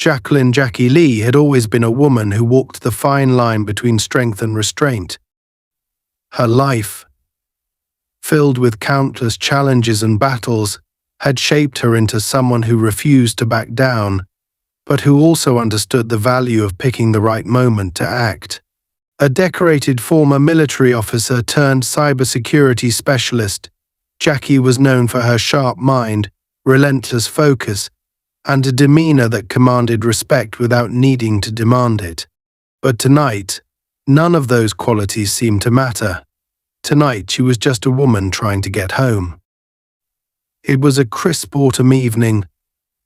Jackie Lee had always been a woman who walked the fine line between strength and restraint. Her life, filled with countless challenges and battles, had shaped her into someone who refused to back down, but who also understood the value of picking the right moment to act. A decorated former military officer turned cybersecurity specialist, Jackie was known for her sharp mind, relentless focus, and a demeanor that commanded respect without needing to demand it. But tonight, none of those qualities seemed to matter. Tonight she was just a woman trying to get home. It was a crisp autumn evening,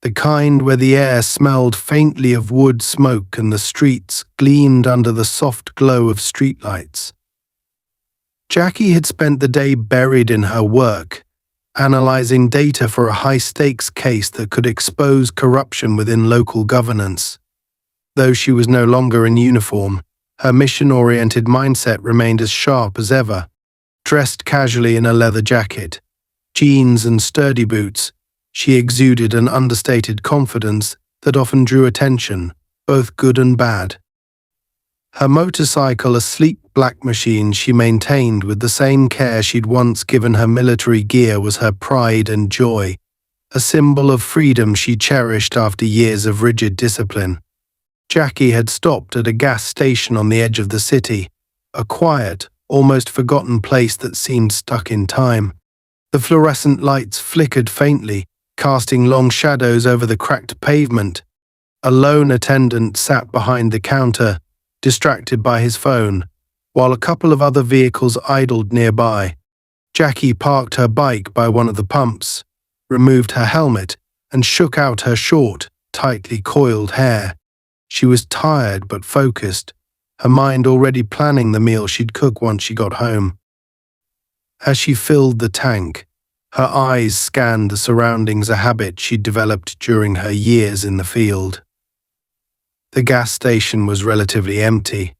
the kind where the air smelled faintly of wood smoke and the streets gleamed under the soft glow of streetlights. Jackie had spent the day buried in her work, analyzing data for a high-stakes case that could expose corruption within local governance. Though she was no longer in uniform, her mission-oriented mindset remained as sharp as ever. Dressed casually in a leather jacket, jeans and sturdy boots, she exuded an understated confidence that often drew attention, both good and bad. Her motorcycle, a sleek black machine she maintained with the same care she'd once given her military gear, was her pride and joy, a symbol of freedom she cherished after years of rigid discipline. Jackie had stopped at a gas station on the edge of the city, a quiet, almost forgotten place that seemed stuck in time. The fluorescent lights flickered faintly, casting long shadows over the cracked pavement. A lone attendant sat behind the counter, distracted by his phone, while a couple of other vehicles idled nearby. Jackie parked her bike by one of the pumps, removed her helmet, and shook out her short, tightly coiled hair. She was tired but focused, her mind already planning the meal she'd cook once she got home. As she filled the tank, her eyes scanned the surroundings, a habit she'd developed during her years in the field. The gas station was relatively empty,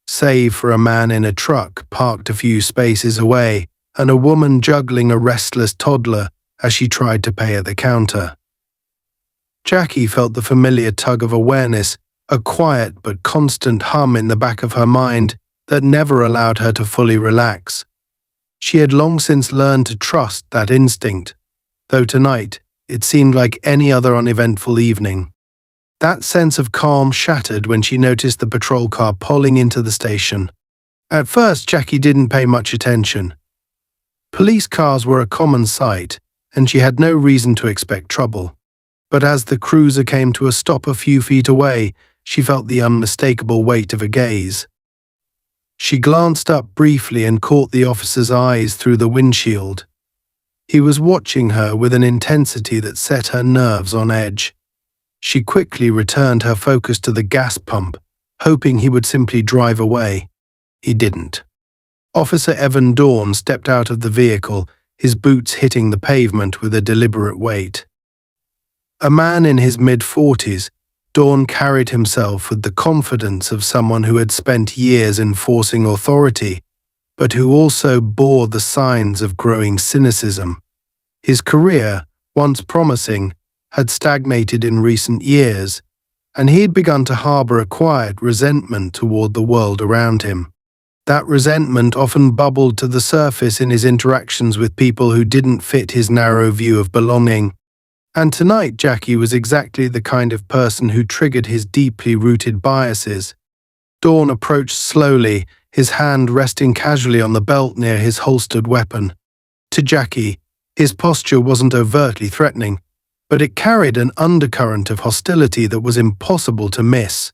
save for a man in a truck parked a few spaces away and a woman juggling a restless toddler as she tried to pay at the counter. Jackie felt the familiar tug of awareness, a quiet but constant hum in the back of her mind that never allowed her to fully relax. She had long since learned to trust that instinct, though tonight it seemed like any other uneventful evening. That sense of calm shattered when she noticed the patrol car pulling into the station. At first, Jackie didn't pay much attention. Police cars were a common sight, and she had no reason to expect trouble. But as the cruiser came to a stop a few feet away, she felt the unmistakable weight of a gaze. She glanced up briefly and caught the officer's eyes through the windshield. He was watching her with an intensity that set her nerves on edge. She quickly returned her focus to the gas pump, hoping he would simply drive away. He didn't. Officer Evan Dawn stepped out of the vehicle, his boots hitting the pavement with a deliberate weight. A man in his mid-40s, Dawn carried himself with the confidence of someone who had spent years enforcing authority, but who also bore the signs of growing cynicism. His career, once promising, had stagnated in recent years, and he had begun to harbor a quiet resentment toward the world around him. That resentment often bubbled to the surface in his interactions with people who didn't fit his narrow view of belonging. And tonight Jackie was exactly the kind of person who triggered his deeply rooted biases. Dawn approached slowly, his hand resting casually on the belt near his holstered weapon. To Jackie, his posture wasn't overtly threatening, but it carried an undercurrent of hostility that was impossible to miss.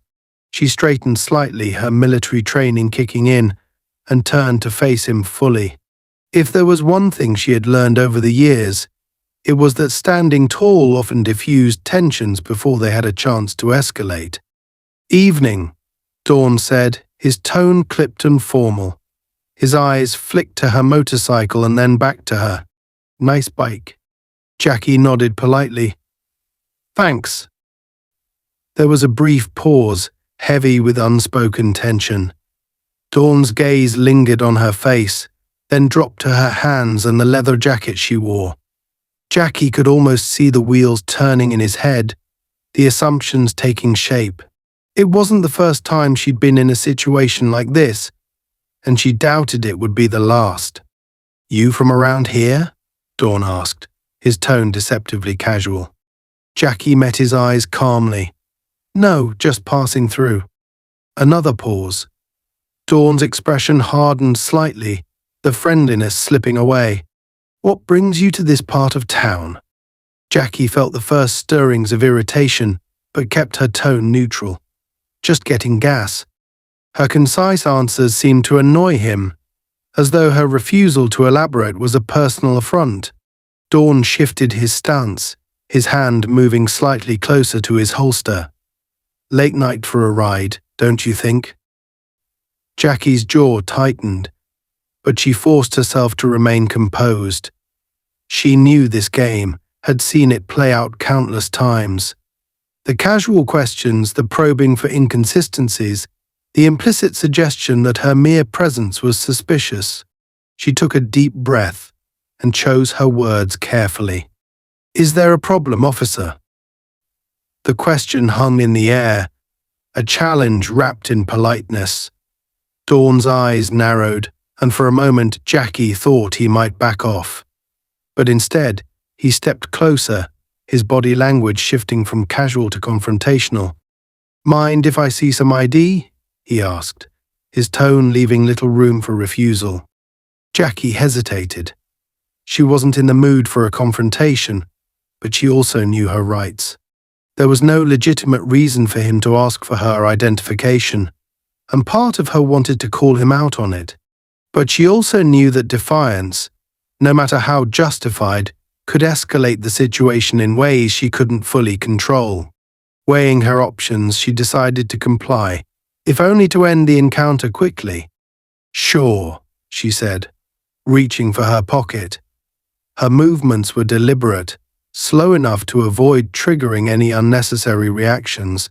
She straightened slightly, her military training kicking in, and turned to face him fully. If there was one thing she had learned over the years, it was that standing tall often diffused tensions before they had a chance to escalate. "Evening," Dawn said, his tone clipped and formal. His eyes flicked to her motorcycle and then back to her. "Nice bike." Jackie nodded politely. "Thanks." There was a brief pause, heavy with unspoken tension. Dawn's gaze lingered on her face, then dropped to her hands and the leather jacket she wore. Jackie could almost see the wheels turning in his head, the assumptions taking shape. It wasn't the first time she'd been in a situation like this, and she doubted it would be the last. "You from around here?" Dawn asked, his tone deceptively casual. Jackie met his eyes calmly. "No, just passing through." Another pause. Dawn's expression hardened slightly, the friendliness slipping away. "What brings you to this part of town?" Jackie felt the first stirrings of irritation, but kept her tone neutral. "Just getting gas." Her concise answers seemed to annoy him, as though her refusal to elaborate was a personal affront. Dawn shifted his stance, his hand moving slightly closer to his holster. "Late night for a ride, don't you think?" Jackie's jaw tightened, but she forced herself to remain composed. She knew this game, had seen it play out countless times. The casual questions, the probing for inconsistencies, the implicit suggestion that her mere presence was suspicious. She took a deep breath and chose her words carefully. "Is there a problem, officer?" The question hung in the air, a challenge wrapped in politeness. Dawn's eyes narrowed, and for a moment Jackie thought he might back off. But instead, he stepped closer, his body language shifting from casual to confrontational. "Mind if I see some ID?" he asked, his tone leaving little room for refusal. Jackie hesitated. She wasn't in the mood for a confrontation, but she also knew her rights. There was no legitimate reason for him to ask for her identification, and part of her wanted to call him out on it. But she also knew that defiance, no matter how justified, could escalate the situation in ways she couldn't fully control. Weighing her options, she decided to comply, if only to end the encounter quickly. "Sure," she said, reaching for her pocket. Her movements were deliberate, slow enough to avoid triggering any unnecessary reactions.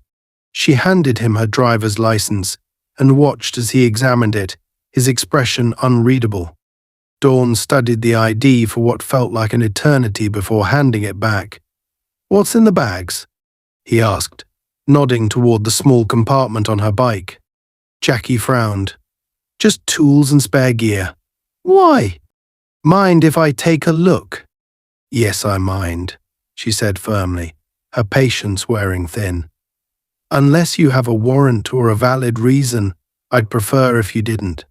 She handed him her driver's license and watched as he examined it, his expression unreadable. Dawn studied the ID for what felt like an eternity before handing it back. "What's in the bags?" he asked, nodding toward the small compartment on her bike. Jackie frowned. "Just tools and spare gear." "Why?" "Mind if I take a look?" "Yes, I mind," she said firmly, her patience wearing thin. "Unless you have a warrant or a valid reason, I'd prefer if you didn't."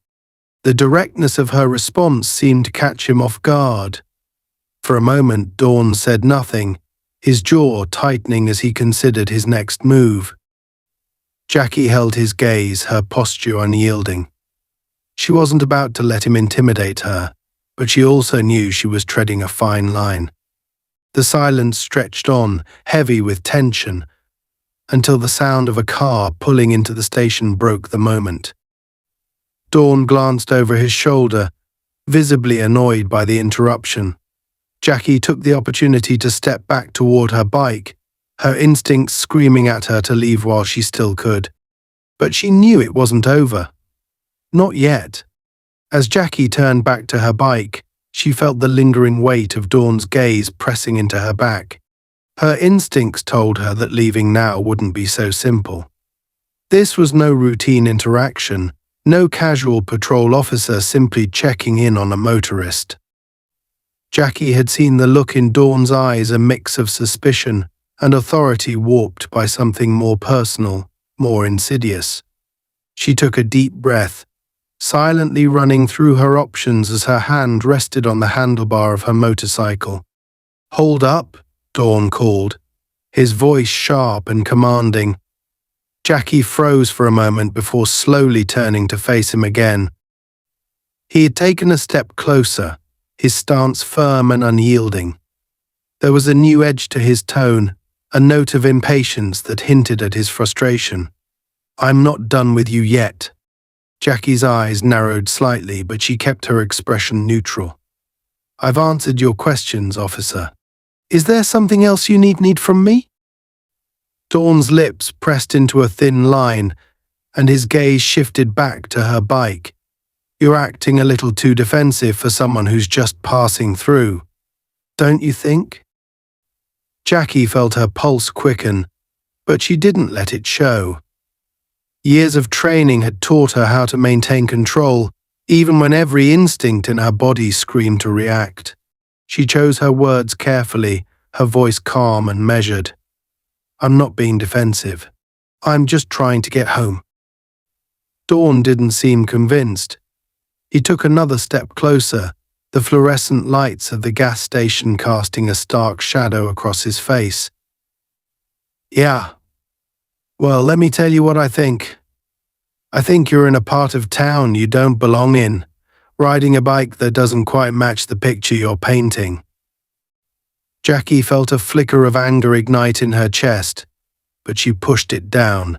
The directness of her response seemed to catch him off guard. For a moment, Dawn said nothing, his jaw tightening as he considered his next move. Jackie held his gaze, her posture unyielding. She wasn't about to let him intimidate her, but she also knew she was treading a fine line. The silence stretched on, heavy with tension, until the sound of a car pulling into the station broke the moment. Dawn glanced over his shoulder, visibly annoyed by the interruption. Jackie took the opportunity to step back toward her bike, her instincts screaming at her to leave while she still could. But she knew it wasn't over. Not yet. As Jackie turned back to her bike, she felt the lingering weight of Dawn's gaze pressing into her back. Her instincts told her that leaving now wouldn't be so simple. This was no routine interaction, no casual patrol officer simply checking in on a motorist. Jackie had seen the look in Dawn's eyes, a mix of suspicion and authority warped by something more personal, more insidious. She took a deep breath, silently running through her options as her hand rested on the handlebar of her motorcycle. "Hold up," Dawn called, his voice sharp and commanding. Jackie froze for a moment before slowly turning to face him again. He had taken a step closer, his stance firm and unyielding. There was a new edge to his tone, a note of impatience that hinted at his frustration. "I'm not done with you yet." Jackie's eyes narrowed slightly, but she kept her expression neutral. "I've answered your questions, officer. Is there something else you need from me?" Dawn's lips pressed into a thin line, and his gaze shifted back to her bike. "You're acting a little too defensive for someone who's just passing through, don't you think?" Jackie felt her pulse quicken, but she didn't let it show. Years of training had taught her how to maintain control, even when every instinct in her body screamed to react. She chose her words carefully, her voice calm and measured. "I'm not being defensive. I'm just trying to get home." Dawn didn't seem convinced. He took another step closer, the fluorescent lights of the gas station casting a stark shadow across his face. "Yeah. Well, let me tell you what I think. I think you're in a part of town you don't belong in, riding a bike that doesn't quite match the picture you're painting." Jackie felt a flicker of anger ignite in her chest, but she pushed it down.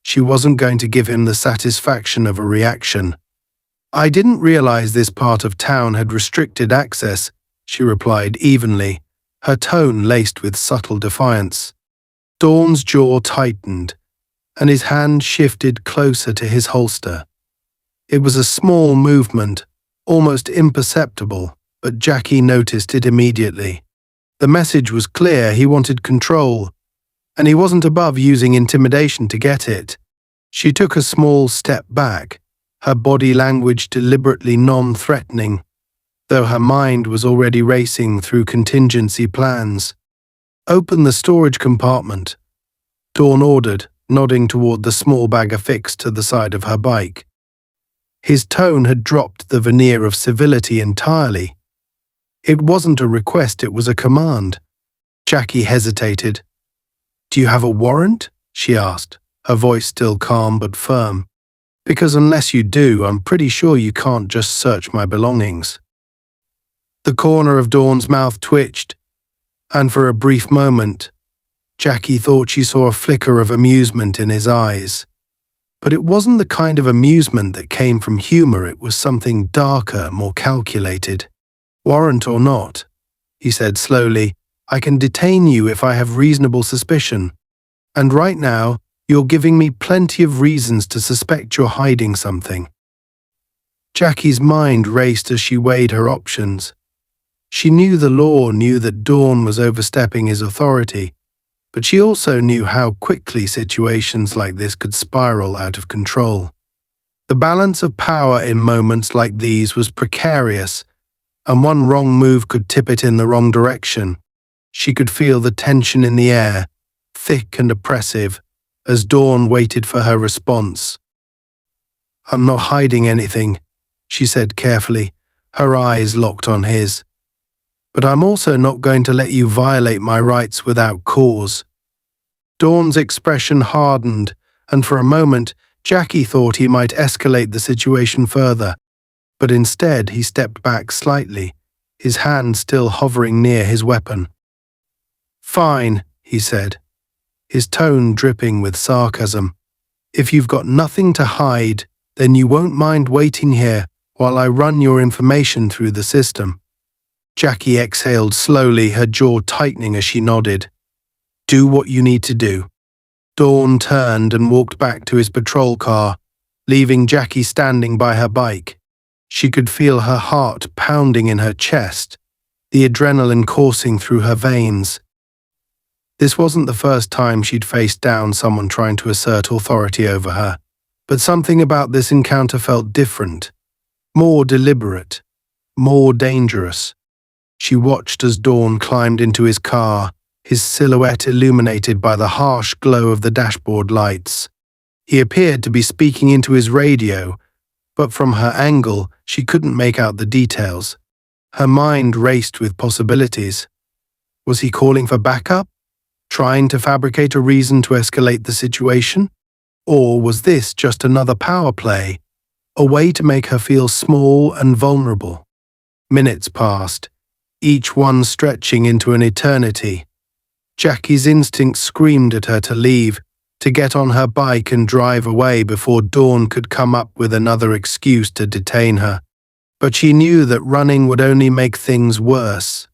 She wasn't going to give him the satisfaction of a reaction. "I didn't realize this part of town had restricted access," she replied evenly, her tone laced with subtle defiance. Dawn's jaw tightened, and his hand shifted closer to his holster. It was a small movement, almost imperceptible, but Jackie noticed it immediately. The message was clear: he wanted control, and he wasn't above using intimidation to get it. She took a small step back, her body language deliberately non-threatening, though her mind was already racing through contingency plans. "Open the storage compartment," Dawn ordered, nodding toward the small bag affixed to the side of her bike. His tone had dropped the veneer of civility entirely. It wasn't a request, it was a command. Jackie hesitated. "Do you have a warrant?" she asked, her voice still calm but firm. "Because unless you do, I'm pretty sure you can't just search my belongings." The corner of Dawn's mouth twitched, and for a brief moment, Jackie thought she saw a flicker of amusement in his eyes. But it wasn't the kind of amusement that came from humor, it was something darker, more calculated. "Warrant or not," he said slowly, "I can detain you if I have reasonable suspicion. And right now, you're giving me plenty of reasons to suspect you're hiding something." Jackie's mind raced as she weighed her options. She knew the law, knew that Dawn was overstepping his authority, but she also knew how quickly situations like this could spiral out of control. The balance of power in moments like these was precarious, and one wrong move could tip it in the wrong direction. She could feel the tension in the air, thick and oppressive, as Dawn waited for her response. "I'm not hiding anything," she said carefully, her eyes locked on his. "But I'm also not going to let you violate my rights without cause." Dawn's expression hardened, and for a moment, Jackie thought he might escalate the situation further. But instead he stepped back slightly, his hand still hovering near his weapon. "Fine," he said, his tone dripping with sarcasm. "If you've got nothing to hide, then you won't mind waiting here while I run your information through the system." Jackie exhaled slowly, her jaw tightening as she nodded. "Do what you need to do." Dawn turned and walked back to his patrol car, leaving Jackie standing by her bike. She could feel her heart pounding in her chest, the adrenaline coursing through her veins. This wasn't the first time she'd faced down someone trying to assert authority over her, but something about this encounter felt different, more deliberate, more dangerous. She watched as Dawn climbed into his car, his silhouette illuminated by the harsh glow of the dashboard lights. He appeared to be speaking into his radio, but from her angle, she couldn't make out the details. Her mind raced with possibilities. Was he calling for backup? Trying to fabricate a reason to escalate the situation? Or was this just another power play, a way to make her feel small and vulnerable? Minutes passed, each one stretching into an eternity. Jackie's instinct screamed at her to leave, to get on her bike and drive away before Dawn could come up with another excuse to detain her. But she knew that running would only make things worse.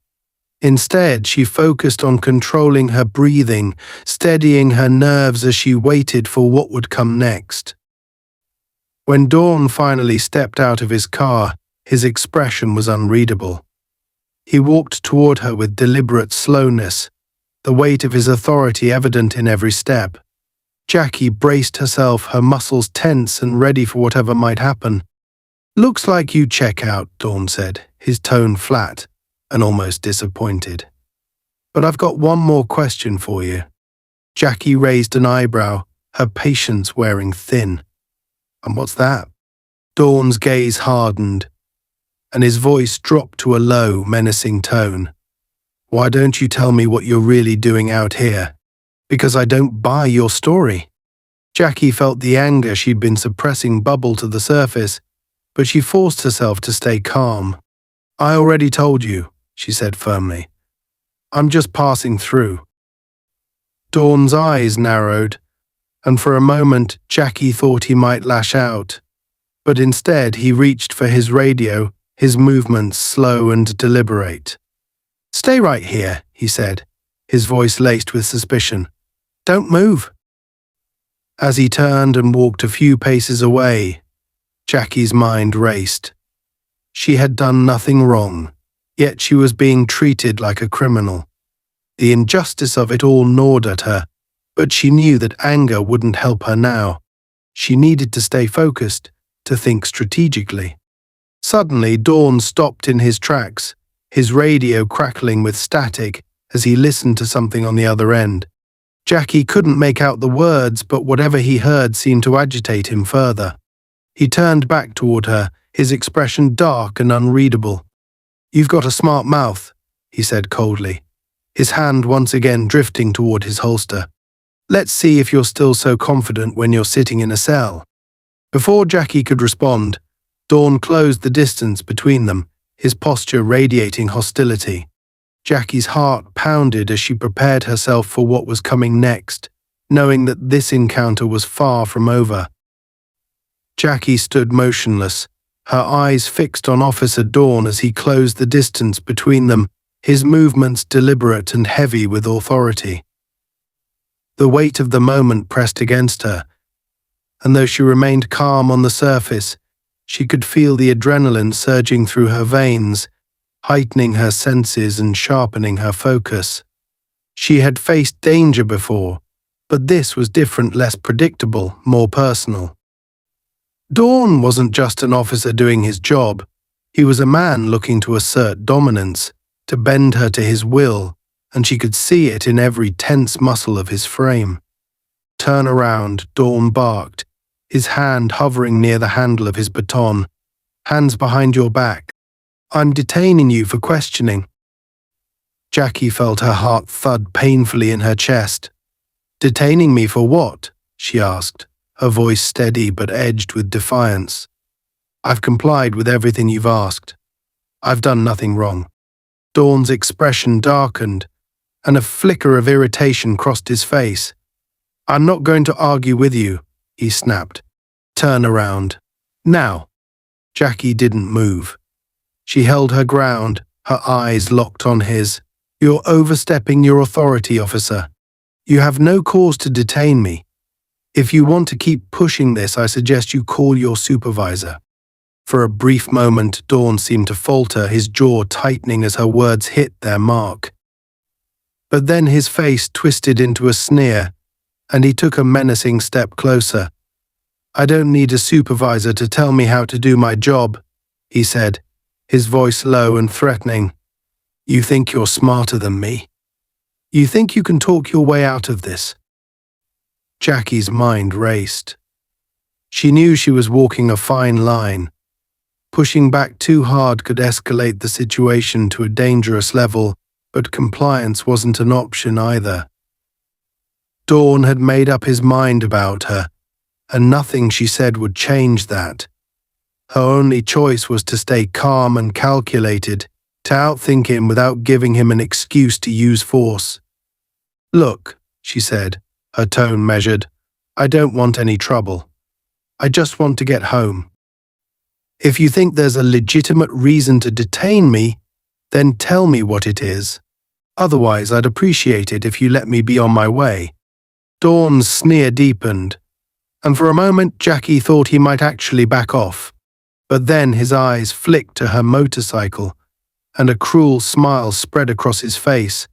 Instead, she focused on controlling her breathing, steadying her nerves as she waited for what would come next. When Dawn finally stepped out of his car, his expression was unreadable. He walked toward her with deliberate slowness, the weight of his authority evident in every step. Jackie braced herself, her muscles tense and ready for whatever might happen. "Looks like you check out," Dawn said, his tone flat and almost disappointed. "But I've got one more question for you." Jackie raised an eyebrow, her patience wearing thin. "And what's that?" Dawn's gaze hardened, and his voice dropped to a low, menacing tone. "Why don't you tell me what you're really doing out here? Because I don't buy your story." Jackie felt the anger she'd been suppressing bubble to the surface, but she forced herself to stay calm. "I already told you," she said firmly. "I'm just passing through." Dawn's eyes narrowed, and for a moment Jackie thought he might lash out. But instead he reached for his radio, his movements slow and deliberate. "Stay right here," he said, his voice laced with suspicion. "Don't move." As he turned and walked a few paces away, Jackie's mind raced. She had done nothing wrong, yet she was being treated like a criminal. The injustice of it all gnawed at her, but she knew that anger wouldn't help her now. She needed to stay focused, to think strategically. Suddenly, Dawn stopped in his tracks, his radio crackling with static as he listened to something on the other end. Jackie couldn't make out the words, but whatever he heard seemed to agitate him further. He turned back toward her, his expression dark and unreadable. "You've got a smart mouth," he said coldly, his hand once again drifting toward his holster. "Let's see if you're still so confident when you're sitting in a cell." Before Jackie could respond, Dawn closed the distance between them, his posture radiating hostility. Jackie's heart pounded as she prepared herself for what was coming next, knowing that this encounter was far from over. Jackie stood motionless, her eyes fixed on Officer Dawn as he closed the distance between them, his movements deliberate and heavy with authority. The weight of the moment pressed against her, and though she remained calm on the surface, she could feel the adrenaline surging through her veins, heightening her senses and sharpening her focus. She had faced danger before, but this was different, less predictable, more personal. Dawn wasn't just an officer doing his job. He was a man looking to assert dominance, to bend her to his will, and she could see it in every tense muscle of his frame. "Turn around," Dawn barked, his hand hovering near the handle of his baton. "Hands behind your back. I'm detaining you for questioning." Jackie felt her heart thud painfully in her chest. "Detaining me for what?" she asked, her voice steady but edged with defiance. "I've complied with everything you've asked. I've done nothing wrong." Dawn's expression darkened, and a flicker of irritation crossed his face. "I'm not going to argue with you," he snapped. "Turn around. Now." Jackie didn't move. She held her ground, her eyes locked on his. "You're overstepping your authority, officer. You have no cause to detain me. If you want to keep pushing this, I suggest you call your supervisor." For a brief moment, Dawn seemed to falter, his jaw tightening as her words hit their mark. But then his face twisted into a sneer, and he took a menacing step closer. "I don't need a supervisor to tell me how to do my job," he said, his voice low and threatening. "You think you're smarter than me? You think you can talk your way out of this?" Jackie's mind raced. She knew she was walking a fine line. Pushing back too hard could escalate the situation to a dangerous level, but compliance wasn't an option either. Dawn had made up his mind about her, and nothing she said would change that. Her only choice was to stay calm and calculated, to outthink him without giving him an excuse to use force. "Look," she said, her tone measured, "I don't want any trouble. I just want to get home. If you think there's a legitimate reason to detain me, then tell me what it is. Otherwise, I'd appreciate it if you let me be on my way." Dawn's sneer deepened, and for a moment Jackie thought he might actually back off. But then his eyes flicked to her motorcycle, and a cruel smile spread across his face.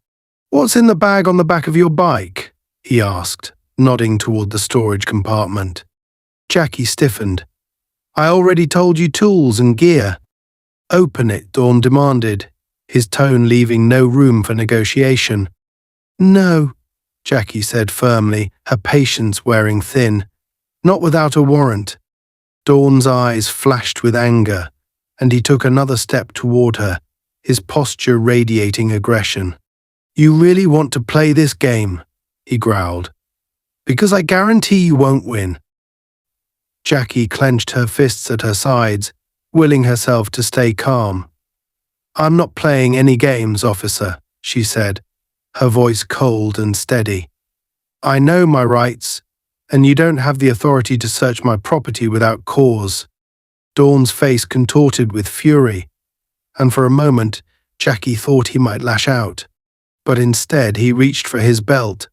"What's in the bag on the back of your bike?" he asked, nodding toward the storage compartment. Jackie stiffened. "I already told you tools and gear." "Open it," Dawn demanded, his tone leaving no room for negotiation. "No," Jackie said firmly, her patience wearing thin. "Not without a warrant." Dawn's eyes flashed with anger, and he took another step toward her, his posture radiating aggression. "You really want to play this game?" he growled. "Because I guarantee you won't win." Jackie clenched her fists at her sides, willing herself to stay calm. "I'm not playing any games, officer," she said, her voice cold and steady. "I know my rights, and you don't have the authority to search my property without cause." Dawn's face contorted with fury, and for a moment Jackie thought he might lash out. But instead he reached for his belt,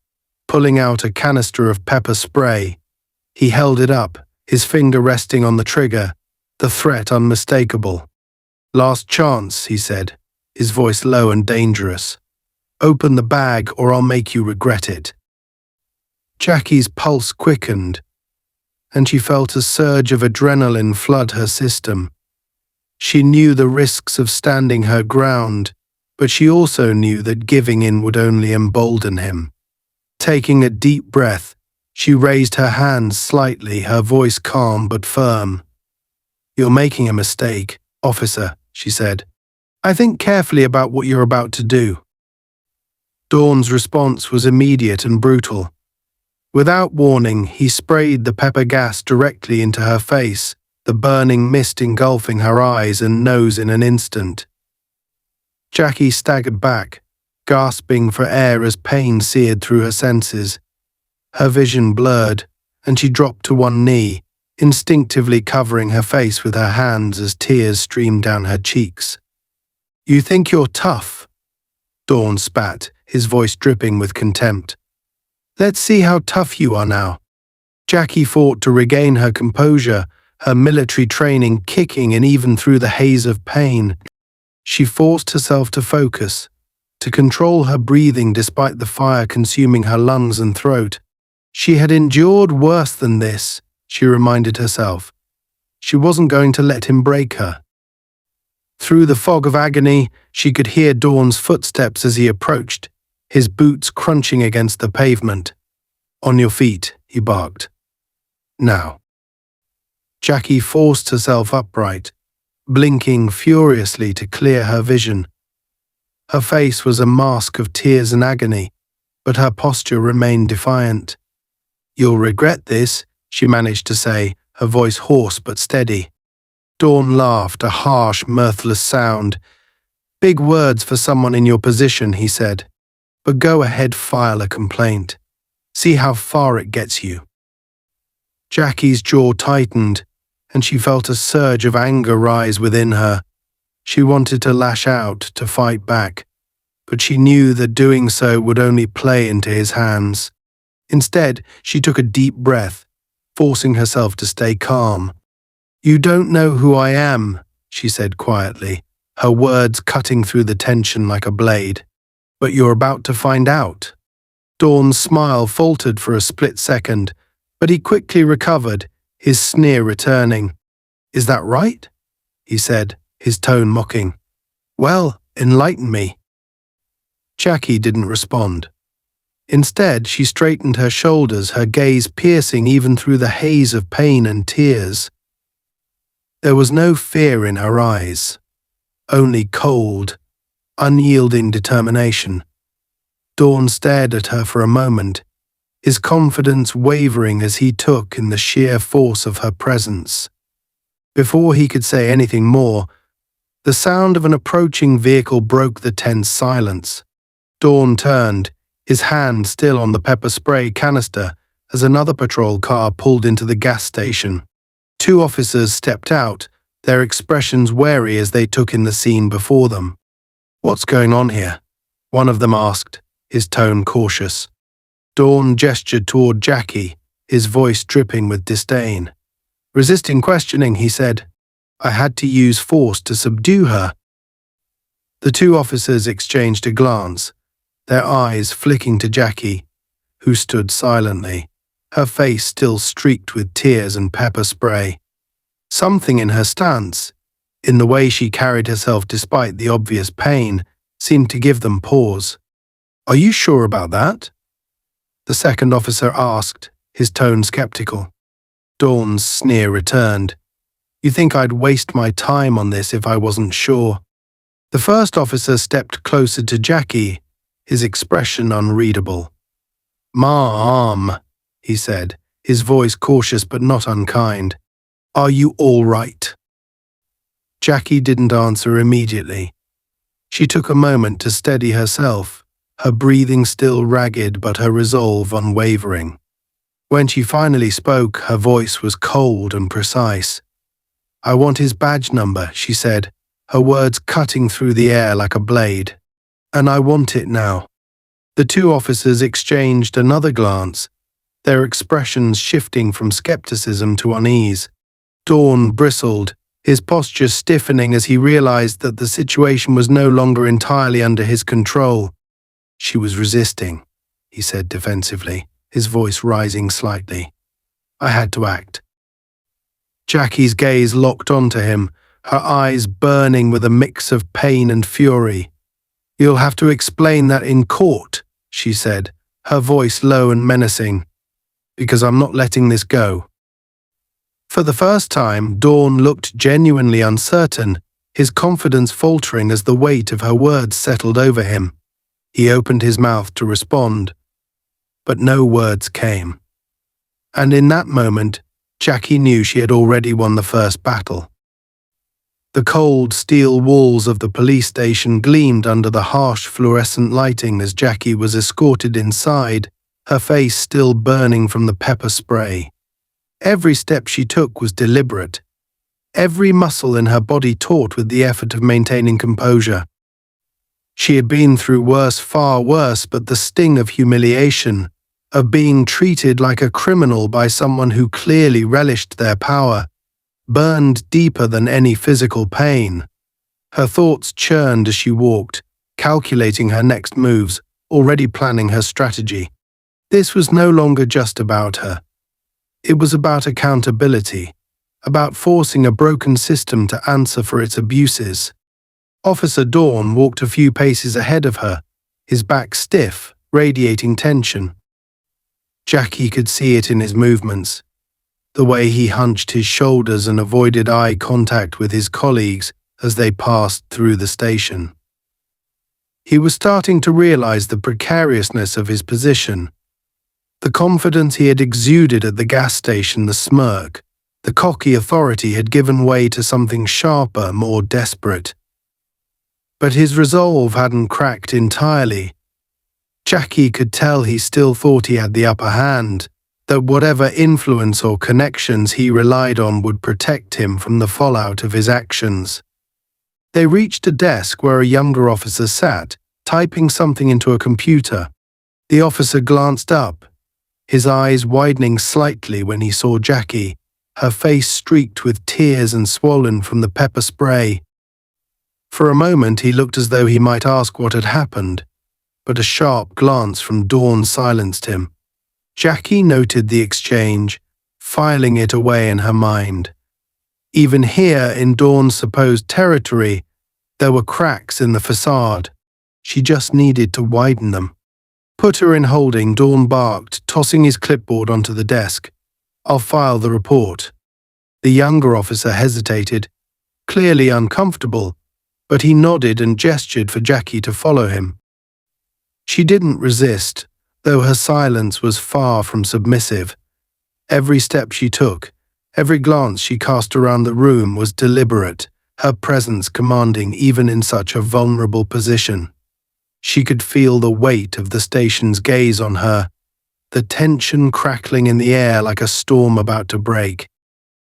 pulling out a canister of pepper spray. He held it up, his finger resting on the trigger, the threat unmistakable. "Last chance," he said, his voice low and dangerous. "Open the bag or I'll make you regret it." Jackie's pulse quickened, and she felt a surge of adrenaline flood her system. She knew the risks of standing her ground, but she also knew that giving in would only embolden him. Taking a deep breath, she raised her hands slightly, her voice calm but firm. "You're making a mistake, officer," she said. "I think carefully about what you're about to do." Dawn's response was immediate and brutal. Without warning, he sprayed the pepper gas directly into her face, the burning mist engulfing her eyes and nose in an instant. Jackie staggered back, gasping for air as pain seared through her senses. Her vision blurred, and she dropped to one knee, instinctively covering her face with her hands as tears streamed down her cheeks. "You think you're tough?" Dawn spat, his voice dripping with contempt. "Let's see how tough you are now." Jackie fought to regain her composure, her military training kicking in even through the haze of pain. She forced herself to focus, to control her breathing despite the fire consuming her lungs and throat. She had endured worse than this, she reminded herself. She wasn't going to let him break her. Through the fog of agony, she could hear Dawn's footsteps as he approached, his boots crunching against the pavement. "On your feet," he barked. "Now." Jackie forced herself upright, blinking furiously to clear her vision. Her face was a mask of tears and agony, but her posture remained defiant. "You'll regret this," she managed to say, her voice hoarse but steady. Dawn laughed, a harsh, mirthless sound. "Big words for someone in your position," he said. "But go ahead, file a complaint. See how far it gets you." Jackie's jaw tightened, and she felt a surge of anger rise within her. She wanted to lash out, to fight back, but she knew that doing so would only play into his hands. Instead, she took a deep breath, forcing herself to stay calm. "You don't know who I am," she said quietly, her words cutting through the tension like a blade. "But you're about to find out." Dawn's smile faltered for a split second, but he quickly recovered, his sneer returning. "Is that right?" he said, his tone mocking. "Well, enlighten me." Jackie didn't respond. Instead, she straightened her shoulders, her gaze piercing even through the haze of pain and tears. There was no fear in her eyes, only cold, unyielding determination. Dawn stared at her for a moment, his confidence wavering as he took in the sheer force of her presence. Before he could say anything more, the sound of an approaching vehicle broke the tense silence. Dawn turned, his hand still on the pepper spray canister, as another patrol car pulled into the gas station. Two officers stepped out, their expressions wary as they took in the scene before them. "What's going on here?" one of them asked, his tone cautious. Dawn gestured toward Jackie, his voice dripping with disdain. Resisting questioning, he said, "I had to use force to subdue her." The two officers exchanged a glance, their eyes flicking to Jackie, who stood silently, her face still streaked with tears and pepper spray. Something in her stance, in the way she carried herself despite the obvious pain, seemed to give them pause. "Are you sure about that?" the second officer asked, his tone skeptical. Dawn's sneer returned. "You think I'd waste my time on this if I wasn't sure?" The first officer stepped closer to Jackie, his expression unreadable. "Ma'am," he said, his voice cautious but not unkind. "Are you all right?" Jackie didn't answer immediately. She took a moment to steady herself, her breathing still ragged but her resolve unwavering. When she finally spoke, her voice was cold and precise. "I want his badge number," she said, her words cutting through the air like a blade. "And I want it now." The two officers exchanged another glance, their expressions shifting from skepticism to unease. Dawn bristled, his posture stiffening as he realized that the situation was no longer entirely under his control. "She was resisting," he said defensively, his voice rising slightly. "I had to act." Jackie's gaze locked onto him, her eyes burning with a mix of pain and fury. "You'll have to explain that in court," she said, her voice low and menacing, "because I'm not letting this go." For the first time, Dawn looked genuinely uncertain, his confidence faltering as the weight of her words settled over him. He opened his mouth to respond, but no words came. And in that moment, Jackie knew she had already won the first battle. The cold steel walls of the police station gleamed under the harsh fluorescent lighting as Jackie was escorted inside, her face still burning from the pepper spray. Every step she took was deliberate, every muscle in her body taut with the effort of maintaining composure. She had been through worse, far worse, but the sting of humiliation, of being treated like a criminal by someone who clearly relished their power, burned deeper than any physical pain. Her thoughts churned as she walked, calculating her next moves, already planning her strategy. This was no longer just about her. It was about accountability, about forcing a broken system to answer for its abuses. Officer Dawn walked a few paces ahead of her, his back stiff, radiating tension. Jackie could see it in his movements, the way he hunched his shoulders and avoided eye contact with his colleagues as they passed through the station. He was starting to realize the precariousness of his position. The confidence he had exuded at the gas station, the smirk, the cocky authority had given way to something sharper, more desperate. But his resolve hadn't cracked entirely. Jackie could tell he still thought he had the upper hand, that whatever influence or connections he relied on would protect him from the fallout of his actions. They reached a desk where a younger officer sat, typing something into a computer. The officer glanced up, his eyes widening slightly when he saw Jackie, her face streaked with tears and swollen from the pepper spray. For a moment he looked as though he might ask what had happened, but a sharp glance from Dawn silenced him. Jackie noted the exchange, filing it away in her mind. Even here in Dawn's supposed territory, there were cracks in the facade. She just needed to widen them. "Put her in holding," Dawn barked, tossing his clipboard onto the desk. "I'll file the report." The younger officer hesitated, clearly uncomfortable, but he nodded and gestured for Jackie to follow him. She didn't resist, though her silence was far from submissive. Every step she took, every glance she cast around the room was deliberate, her presence commanding even in such a vulnerable position. She could feel the weight of the station's gaze on her, the tension crackling in the air like a storm about to break.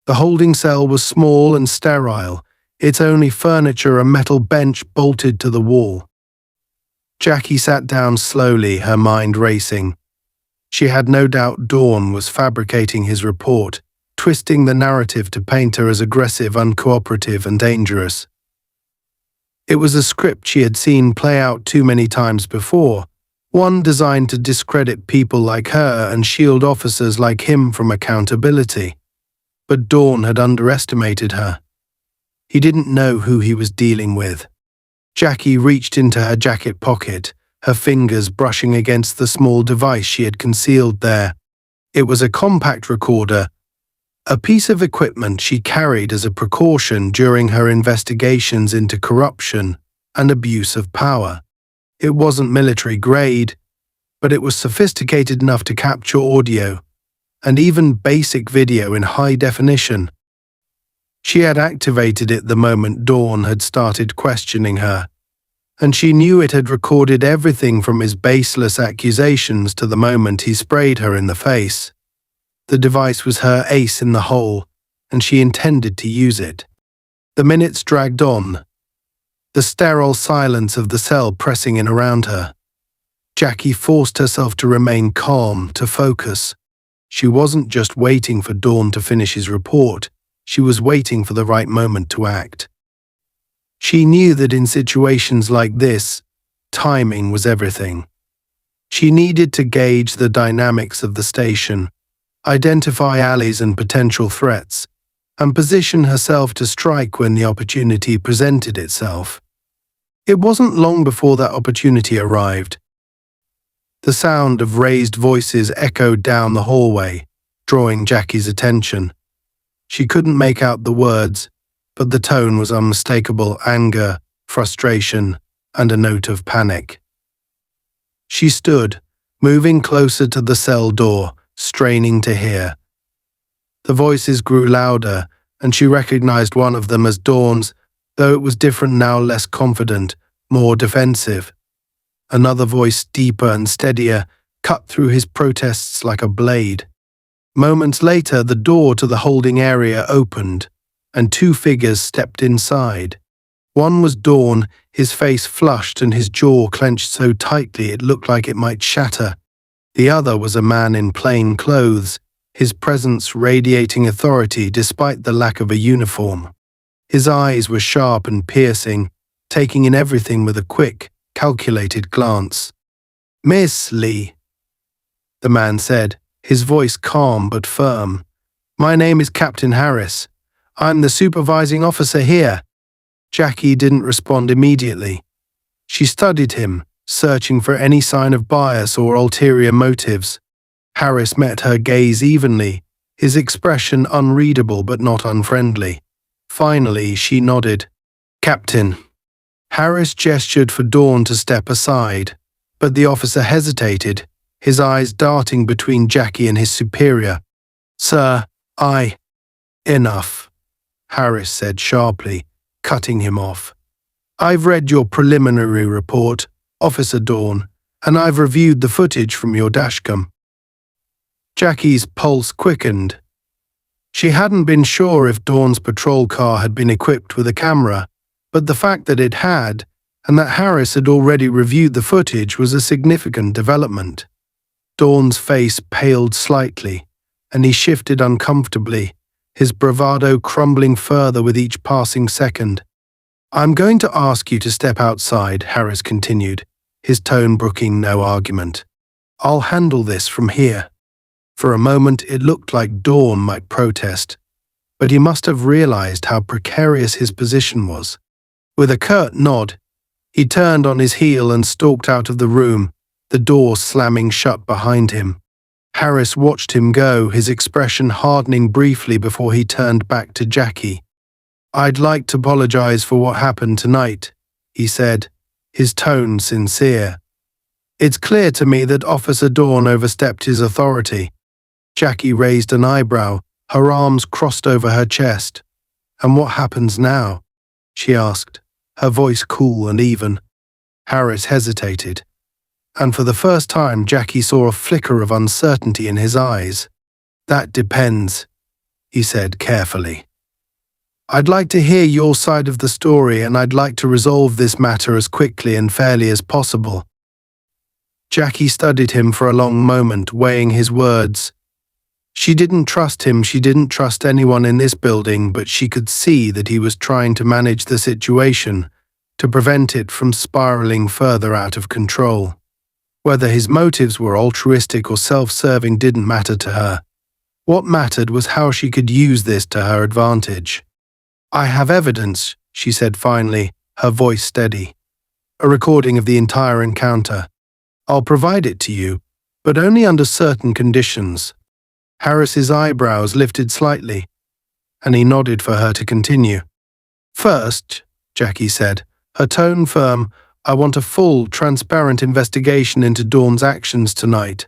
The holding cell was small and sterile, its only furniture a metal bench bolted to the wall. Jackie sat down slowly, her mind racing. She had no doubt Dawn was fabricating his report, twisting the narrative to paint her as aggressive, uncooperative, and dangerous. It was a script she had seen play out too many times before, one designed to discredit people like her and shield officers like him from accountability. But Dawn had underestimated her. He didn't know who he was dealing with. Jackie reached into her jacket pocket, her fingers brushing against the small device she had concealed there. It was a compact recorder, a piece of equipment she carried as a precaution during her investigations into corruption and abuse of power. It wasn't military grade, but it was sophisticated enough to capture audio and even basic video in high definition. She had activated it the moment Dawn had started questioning her, and she knew it had recorded everything from his baseless accusations to the moment he sprayed her in the face. The device was her ace in the hole, and she intended to use it. The minutes dragged on, the sterile silence of the cell pressing in around her. Jackie forced herself to remain calm, to focus. She wasn't just waiting for Dawn to finish his report, she was waiting for the right moment to act. She knew that in situations like this, timing was everything. She needed to gauge the dynamics of the station, identify allies and potential threats, and position herself to strike when the opportunity presented itself. It wasn't long before that opportunity arrived. The sound of raised voices echoed down the hallway, drawing Jackie's attention. She couldn't make out the words, but the tone was unmistakable: anger, frustration, and a note of panic. She stood, moving closer to the cell door, straining to hear. The voices grew louder, and she recognized one of them as Dawn's, though it was different now, less confident, more defensive. Another voice, deeper and steadier, cut through his protests like a blade. Moments later, the door to the holding area opened, and two figures stepped inside. One was Dawn, his face flushed and his jaw clenched so tightly it looked like it might shatter. The other was a man in plain clothes, his presence radiating authority despite the lack of a uniform. His eyes were sharp and piercing, taking in everything with a quick, calculated glance. "Miss Lee," the man said, his voice calm but firm. "My name is Captain Harris. I'm the supervising officer here." Jackie didn't respond immediately. She studied him, searching for any sign of bias or ulterior motives. Harris met her gaze evenly, his expression unreadable but not unfriendly. Finally, she nodded. "Captain." Harris gestured for Dawn to step aside, but the officer hesitated, his eyes darting between Jackie and his superior. "Sir, Enough," Harris said sharply, cutting him off. "I've read your preliminary report, Officer Dawn, and I've reviewed the footage from your dashcam." Jackie's pulse quickened. She hadn't been sure if Dawn's patrol car had been equipped with a camera, but the fact that it had, and that Harris had already reviewed the footage, was a significant development. Dawn's face paled slightly, and he shifted uncomfortably, his bravado crumbling further with each passing second. "I'm going to ask you to step outside," Harris continued, his tone brooking no argument. "I'll handle this from here." For a moment it looked like Dawn might protest, but he must have realized how precarious his position was. With a curt nod, he turned on his heel and stalked out of the room, the door slamming shut behind him. Harris watched him go, his expression hardening briefly before he turned back to Jackie. "I'd like to apologize for what happened tonight," he said, his tone sincere. "It's clear to me that Officer Dawn overstepped his authority." Jackie raised an eyebrow, her arms crossed over her chest. "And what happens now?" she asked, her voice cool and even. Harris hesitated, and for the first time Jackie saw a flicker of uncertainty in his eyes. "That depends," he said carefully. "I'd like to hear your side of the story, and I'd like to resolve this matter as quickly and fairly as possible." Jackie studied him for a long moment, weighing his words. She didn't trust him, she didn't trust anyone in this building, but she could see that he was trying to manage the situation, to prevent it from spiraling further out of control. Whether his motives were altruistic or self-serving didn't matter to her. What mattered was how she could use this to her advantage. "I have evidence," she said finally, her voice steady. "A recording of the entire encounter. I'll provide it to you, but only under certain conditions." Harris's eyebrows lifted slightly, and he nodded for her to continue. "First," Jackie said, her tone firm, "I want a full, transparent investigation into Dawn's actions tonight.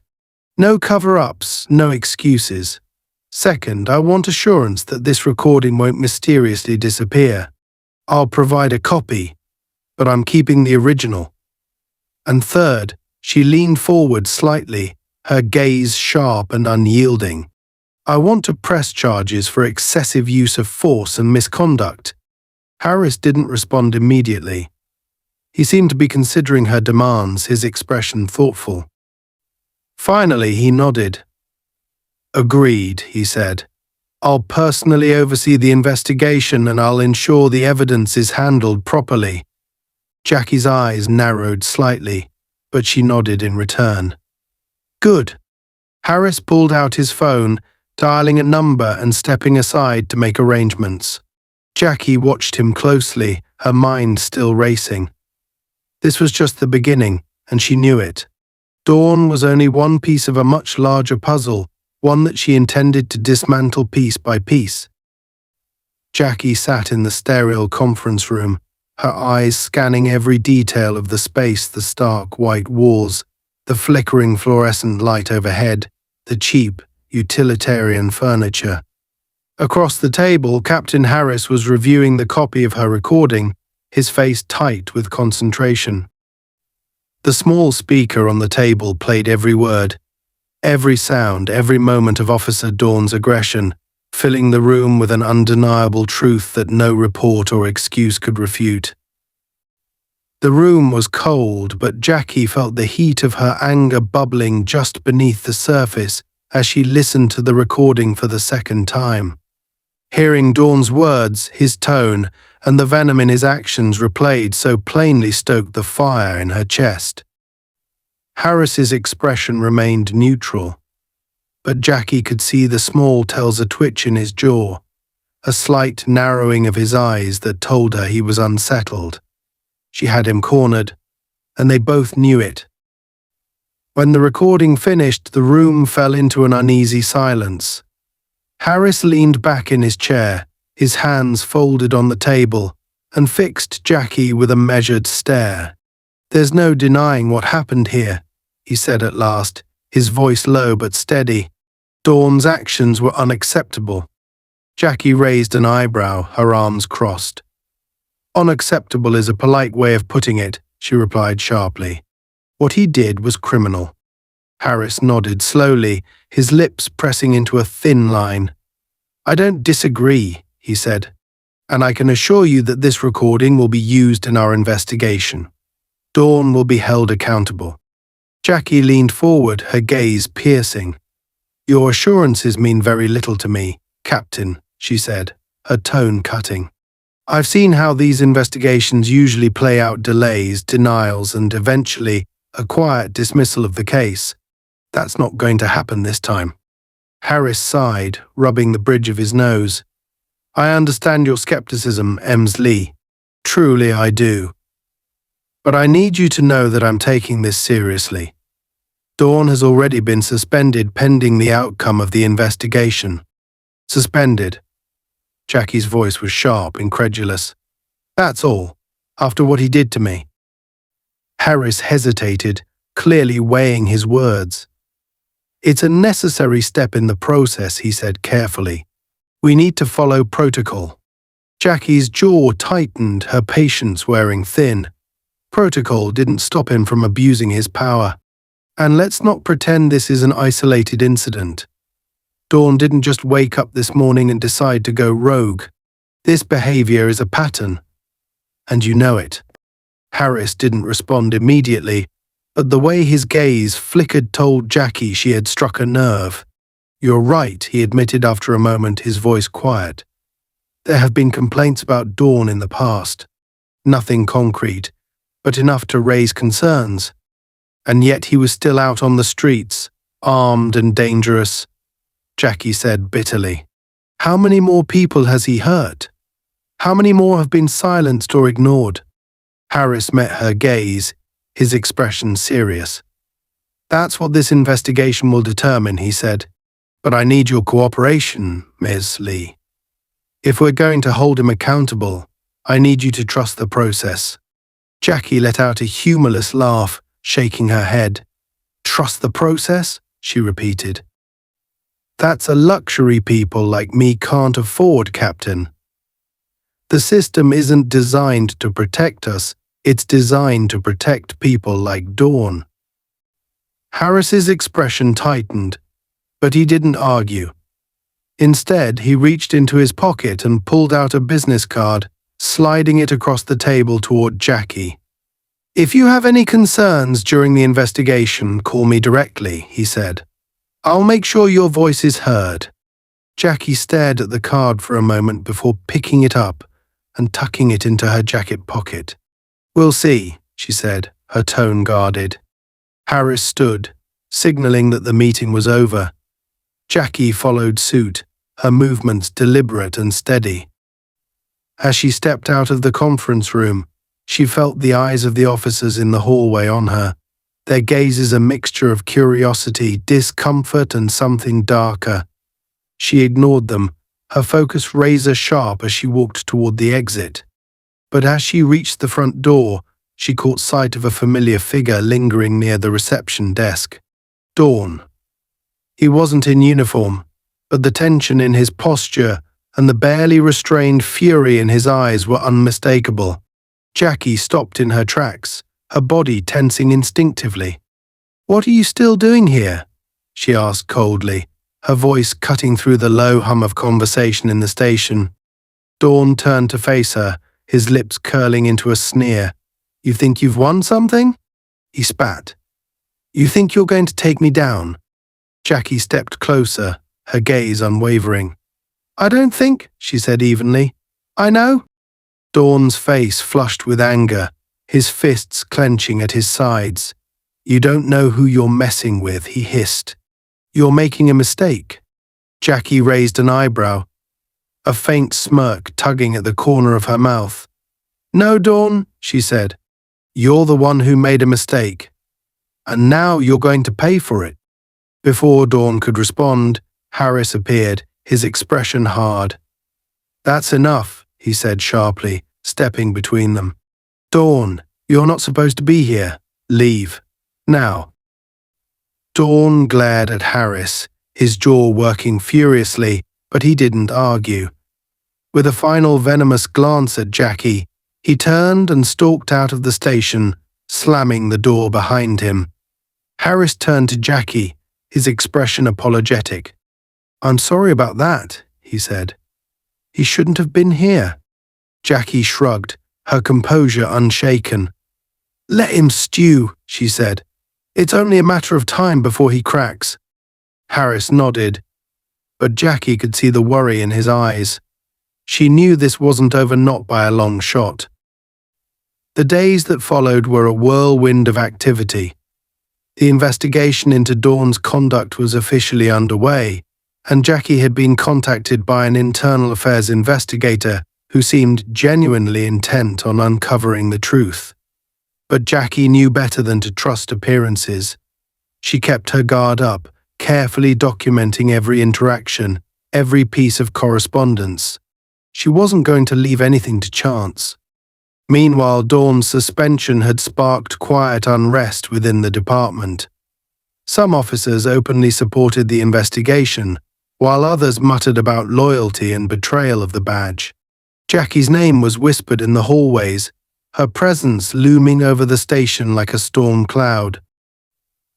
No cover-ups, no excuses. Second, I want assurance that this recording won't mysteriously disappear. I'll provide a copy, but I'm keeping the original. And third," she leaned forward slightly, her gaze sharp and unyielding, "I want to press charges for excessive use of force and misconduct." Harris didn't respond immediately. He seemed to be considering her demands, his expression thoughtful. Finally, he nodded. "Agreed," he said. "I'll personally oversee the investigation and I'll ensure the evidence is handled properly." Jackie's eyes narrowed slightly, but she nodded in return. "Good." Harris pulled out his phone, dialing a number and stepping aside to make arrangements. Jackie watched him closely, her mind still racing. This was just the beginning, and she knew it. Dawn was only one piece of a much larger puzzle, one that she intended to dismantle piece by piece. Jackie sat in the sterile conference room, her eyes scanning every detail of the space, the stark white walls, the flickering fluorescent light overhead, the cheap, utilitarian furniture. Across the table, Captain Harris was reviewing the copy of her recording, his face tight with concentration. The small speaker on the table played every word, every sound, every moment of Officer Dawn's aggression, filling the room with an undeniable truth that no report or excuse could refute. The room was cold, but Jackie felt the heat of her anger bubbling just beneath the surface as she listened to the recording for the second time. Hearing Dawn's words, his tone, and the venom in his actions replayed so plainly stoked the fire in her chest. Harris's expression remained neutral, but Jackie could see the small tells a twitch in his jaw, a slight narrowing of his eyes that told her he was unsettled. She had him cornered, and they both knew it. When the recording finished, the room fell into an uneasy silence. Harris leaned back in his chair, his hands folded on the table, and fixed Jackie with a measured stare. "There's no denying what happened here," he said at last, his voice low but steady. "Dawn's actions were unacceptable." Jackie raised an eyebrow, her arms crossed. "Unacceptable is a polite way of putting it," she replied sharply. "What he did was criminal." Harris nodded slowly, his lips pressing into a thin line. "I don't disagree," he said, "and I can assure you that this recording will be used in our investigation. Dawn will be held accountable." Jackie leaned forward, her gaze piercing. "Your assurances mean very little to me, Captain," she said, her tone cutting. "I've seen how these investigations usually play out: delays, denials, and eventually a quiet dismissal of the case. That's not going to happen this time." Harris sighed, rubbing the bridge of his nose. "I understand your skepticism, Emsley. Truly I do. But I need you to know that I'm taking this seriously. Dawn has already been suspended pending the outcome of the investigation." "Suspended?" Jackie's voice was sharp, incredulous. "That's all, after what he did to me?" Harris hesitated, clearly weighing his words. "It's a necessary step in the process," he said carefully. "We need to follow protocol." Jackie's jaw tightened, her patience wearing thin. Protocol didn't stop him from abusing his power. And let's not pretend this is an isolated incident. Dawn didn't just wake up this morning and decide to go rogue. This behavior is a pattern, and you know it. Harris didn't respond immediately, but the way his gaze flickered told Jackie she had struck a nerve. "You're right," he admitted after a moment, his voice quiet. "There have been complaints about Dawn in the past. Nothing concrete, but enough to raise concerns. And yet he was still out on the streets, armed and dangerous, Jackie said bitterly. How many more people has he hurt? How many more have been silenced or ignored? Harris met her gaze, his expression serious. That's what this investigation will determine, he said. But I need your cooperation, Ms. Lee. If we're going to hold him accountable, I need you to trust the process. Jackie let out a humorless laugh, shaking her head. Trust the process? She repeated. That's a luxury people like me can't afford, Captain. The system isn't designed to protect us, it's designed to protect people like Dawn. Harris's expression tightened, but he didn't argue. Instead, he reached into his pocket and pulled out a business card, sliding it across the table toward Jackie. If you have any concerns during the investigation, call me directly, he said. I'll make sure your voice is heard. Jackie stared at the card for a moment before picking it up and tucking it into her jacket pocket. We'll see, she said, her tone guarded. Harris stood, signaling that the meeting was over. Jackie followed suit, her movements deliberate and steady. As she stepped out of the conference room, she felt the eyes of the officers in the hallway on her, their gazes a mixture of curiosity, discomfort, and something darker. She ignored them, her focus razor-sharp as she walked toward the exit. But as she reached the front door, she caught sight of a familiar figure lingering near the reception desk. Dawn. He wasn't in uniform, but the tension in his posture and the barely restrained fury in his eyes were unmistakable. Jackie stopped in her tracks, her body tensing instinctively. What are you still doing here? She asked coldly, her voice cutting through the low hum of conversation in the station. Dawn turned to face her, his lips curling into a sneer. You think you've won something? He spat. You think you're going to take me down? Jackie stepped closer, her gaze unwavering. I don't think, she said evenly. I know. Dawn's face flushed with anger, his fists clenching at his sides. You don't know who you're messing with, he hissed. You're making a mistake. Jackie raised an eyebrow, a faint smirk tugging at the corner of her mouth. No, Dawn, she said. You're the one who made a mistake. And now you're going to pay for it. Before Dawn could respond, Harris appeared, his expression hard. That's enough, he said sharply, stepping between them. Dawn, you're not supposed to be here. Leave. Now. Dawn glared at Harris, his jaw working furiously, but he didn't argue. With a final venomous glance at Jackie, he turned and stalked out of the station, slamming the door behind him. Harris turned to Jackie, his expression apologetic. I'm sorry about that, he said. He shouldn't have been here. Jackie shrugged, her composure unshaken. Let him stew, she said. It's only a matter of time before he cracks. Harris nodded, but Jackie could see the worry in his eyes. She knew this wasn't over not by a long shot. The days that followed were a whirlwind of activity. The investigation into Dawn's conduct was officially underway, and Jackie had been contacted by an internal affairs investigator who seemed genuinely intent on uncovering the truth. But Jackie knew better than to trust appearances. She kept her guard up, carefully documenting every interaction, every piece of correspondence. She wasn't going to leave anything to chance. Meanwhile, Dawn's suspension had sparked quiet unrest within the department. Some officers openly supported the investigation, while others muttered about loyalty and betrayal of the badge. Jackie's name was whispered in the hallways, her presence looming over the station like a storm cloud.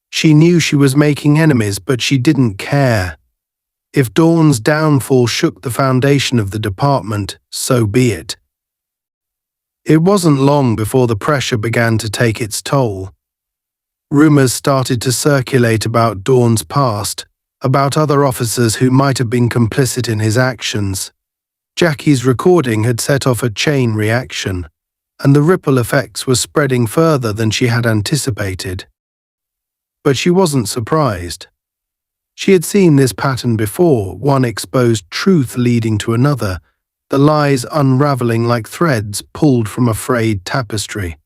She knew she was making enemies, but she didn't care. If Dawn's downfall shook the foundation of the department, so be it. It wasn't long before the pressure began to take its toll. Rumors started to circulate about Dawn's past, about other officers who might have been complicit in his actions. Jackie's recording had set off a chain reaction, and the ripple effects were spreading further than she had anticipated. But she wasn't surprised. She had seen this pattern before, one exposed truth leading to another, the lies unraveling like threads pulled from a frayed tapestry.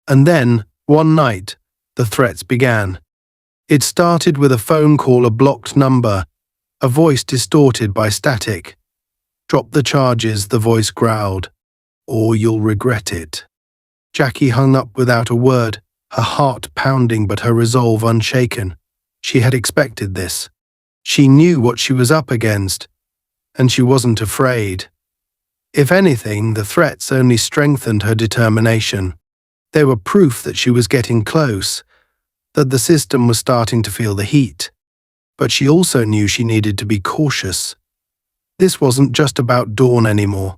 And then, one night, the threats began. It started with a phone call, a blocked number, a voice distorted by static. "Drop the charges," the voice growled, "or you'll regret it." Jackie hung up without a word, her heart pounding but her resolve unshaken. She had expected this. She knew what she was up against, and she wasn't afraid. If anything, the threats only strengthened her determination. They were proof that she was getting close, that the system was starting to feel the heat. But she also knew she needed to be cautious. This wasn't just about Dawn anymore.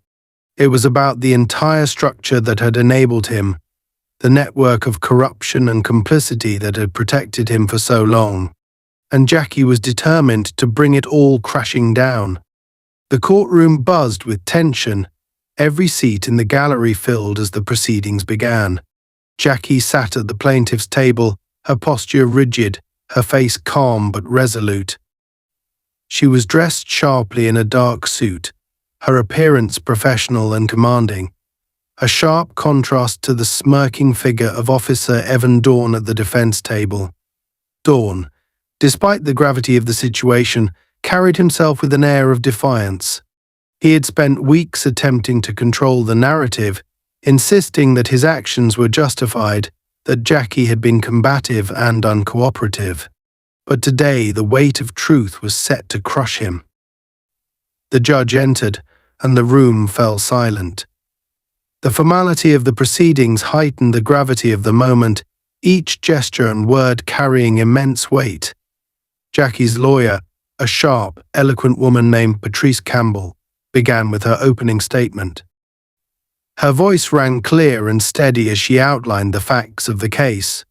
It was about the entire structure that had enabled him, the network of corruption and complicity that had protected him for so long. And Jackie was determined to bring it all crashing down. The courtroom buzzed with tension, every seat in the gallery filled as the proceedings began. Jackie sat at the plaintiff's table, her posture rigid, her face calm but resolute. She was dressed sharply in a dark suit, her appearance professional and commanding, a sharp contrast to the smirking figure of Officer Evan Dawn at the defense table. Dawn, despite the gravity of the situation, carried himself with an air of defiance. He had spent weeks attempting to control the narrative, insisting that his actions were justified, that Jackie had been combative and uncooperative. But today the weight of truth was set to crush him. The judge entered, and the room fell silent. The formality of the proceedings heightened the gravity of the moment, each gesture and word carrying immense weight. Jackie's lawyer, a sharp, eloquent woman named Patrice Campbell, began with her opening statement. Her voice rang clear and steady as she outlined the facts of the case.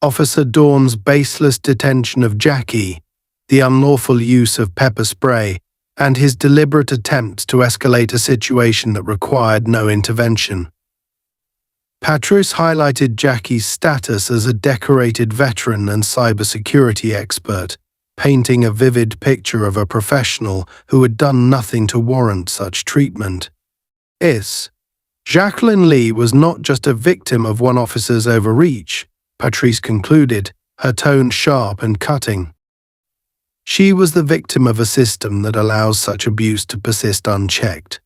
Officer Dawn's baseless detention of Jackie, the unlawful use of pepper spray, and his deliberate attempt to escalate a situation that required no intervention. Patrice highlighted Jackie's status as a decorated veteran and cybersecurity expert, painting a vivid picture of a professional who had done nothing to warrant such treatment. Jacqueline Lee was not just a victim of one officer's overreach, Patrice concluded, her tone sharp and cutting. She was the victim of a system that allows such abuse to persist unchecked.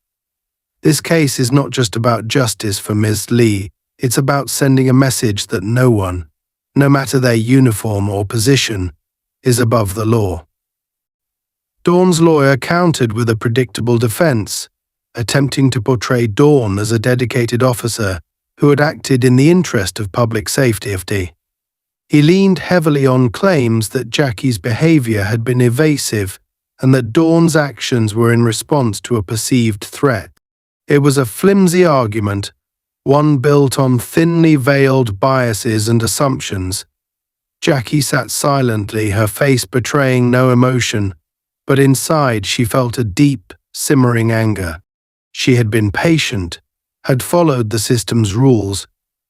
This case is not just about justice for Ms. Lee, it's about sending a message that no one, no matter their uniform or position, is above the law. Dawn's lawyer countered with a predictable defense, attempting to portray Dawn as a dedicated officer who had acted in the interest of public safety. He leaned heavily on claims that Jackie's behavior had been evasive and that Dawn's actions were in response to a perceived threat. It was a flimsy argument, one built on thinly veiled biases and assumptions. Jackie sat silently, her face betraying no emotion, but inside she felt a deep, simmering anger. She had been patient, had followed the system's rules,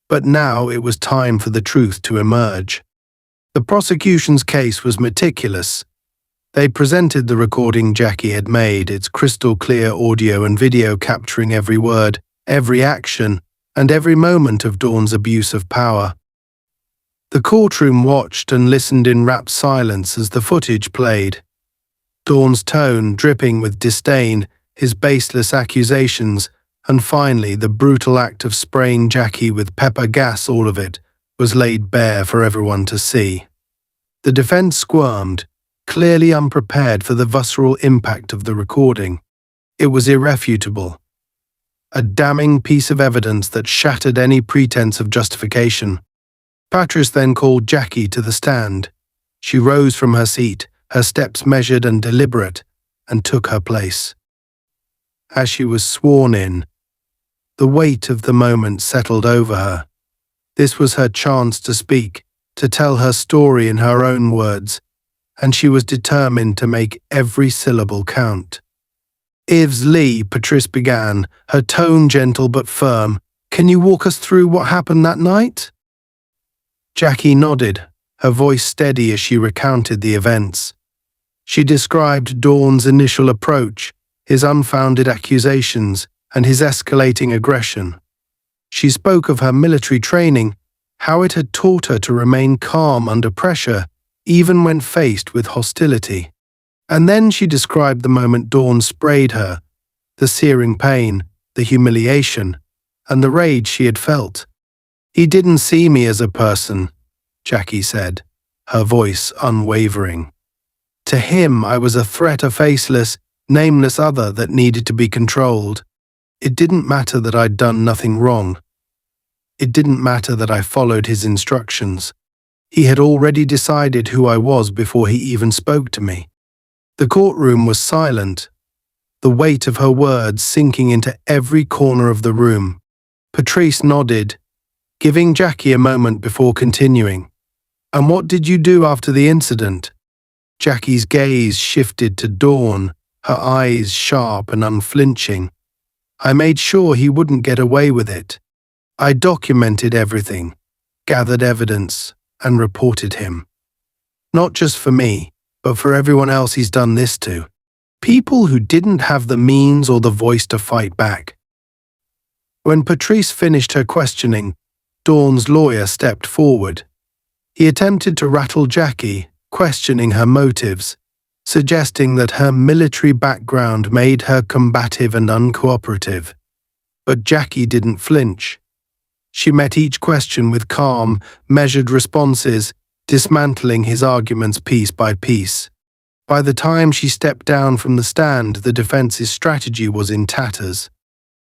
but now it was time for the truth to emerge. The prosecution's case was meticulous. They presented the recording Jackie had made, its crystal clear audio and video capturing every word, every action, and every moment of Dawn's abuse of power. The courtroom watched and listened in rapt silence as the footage played. Dawn's tone dripping with disdain, his baseless accusations, and finally the brutal act of spraying Jackie with pepper gas, all of it, was laid bare for everyone to see. The defense squirmed, clearly unprepared for the visceral impact of the recording. It was irrefutable. A damning piece of evidence that shattered any pretense of justification. Patrice then called Jackie to the stand. She rose from her seat, her steps measured and deliberate, and took her place. As she was sworn in, the weight of the moment settled over her. This was her chance to speak, to tell her story in her own words, and she was determined to make every syllable count. "Ms. Lee," Patrice began, her tone gentle but firm, "can you walk us through what happened that night?" Jackie nodded, her voice steady as she recounted the events. She described Dawn's initial approach, his unfounded accusations, and his escalating aggression. She spoke of her military training, how it had taught her to remain calm under pressure, even when faced with hostility. And then she described the moment Dawn sprayed her, the searing pain, the humiliation, and the rage she had felt. "He didn't see me as a person," Jackie said, her voice unwavering. "To him, I was a threat, a faceless, nameless other that needed to be controlled. It didn't matter that I'd done nothing wrong. It didn't matter that I followed his instructions. He had already decided who I was before he even spoke to me." The courtroom was silent, the weight of her words sinking into every corner of the room. Patrice nodded, giving Jackie a moment before continuing. "And what did you do after the incident?" Jackie's gaze shifted to Dawn, her eyes sharp and unflinching. "I made sure he wouldn't get away with it. I documented everything, gathered evidence, and reported him. Not just for me, but for everyone else he's done this to. People who didn't have the means or the voice to fight back." When Patrice finished her questioning, Dawn's lawyer stepped forward. He attempted to rattle Jackie, questioning her motives, suggesting that her military background made her combative and uncooperative. But Jackie didn't flinch. She met each question with calm, measured responses, dismantling his arguments piece by piece. By the time she stepped down from the stand, the defense's strategy was in tatters.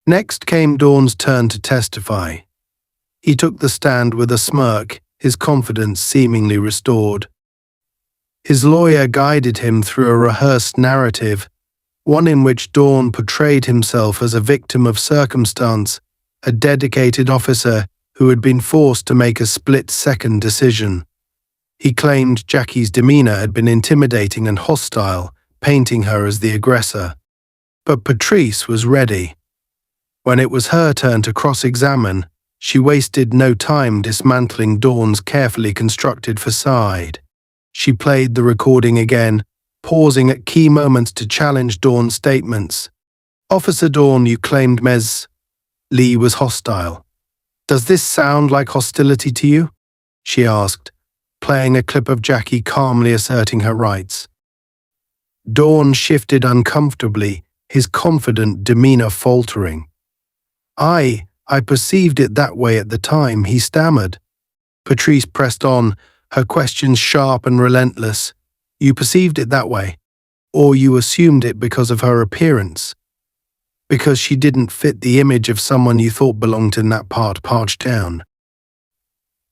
Next came Dawn's turn to testify. He took the stand with a smirk, his confidence seemingly restored. His lawyer guided him through a rehearsed narrative, one in which Dawn portrayed himself as a victim of circumstance, a dedicated officer who had been forced to make a split-second decision. He claimed Jackie's demeanor had been intimidating and hostile, painting her as the aggressor. But Patrice was ready. When it was her turn to cross-examine, she wasted no time dismantling Dawn's carefully constructed facade. She played the recording again, pausing at key moments to challenge Dawn's statements. "Officer Dawn, you claimed Ms. Lee was hostile. Does this sound like hostility to you?" she asked, playing a clip of Jackie calmly asserting her rights. Dawn shifted uncomfortably, his confident demeanor faltering. I perceived it that way at the time," he stammered. Patrice pressed on, her questions sharp and relentless. "You perceived it that way? Or you assumed it because of her appearance? Because she didn't fit the image of someone you thought belonged in that parched town?"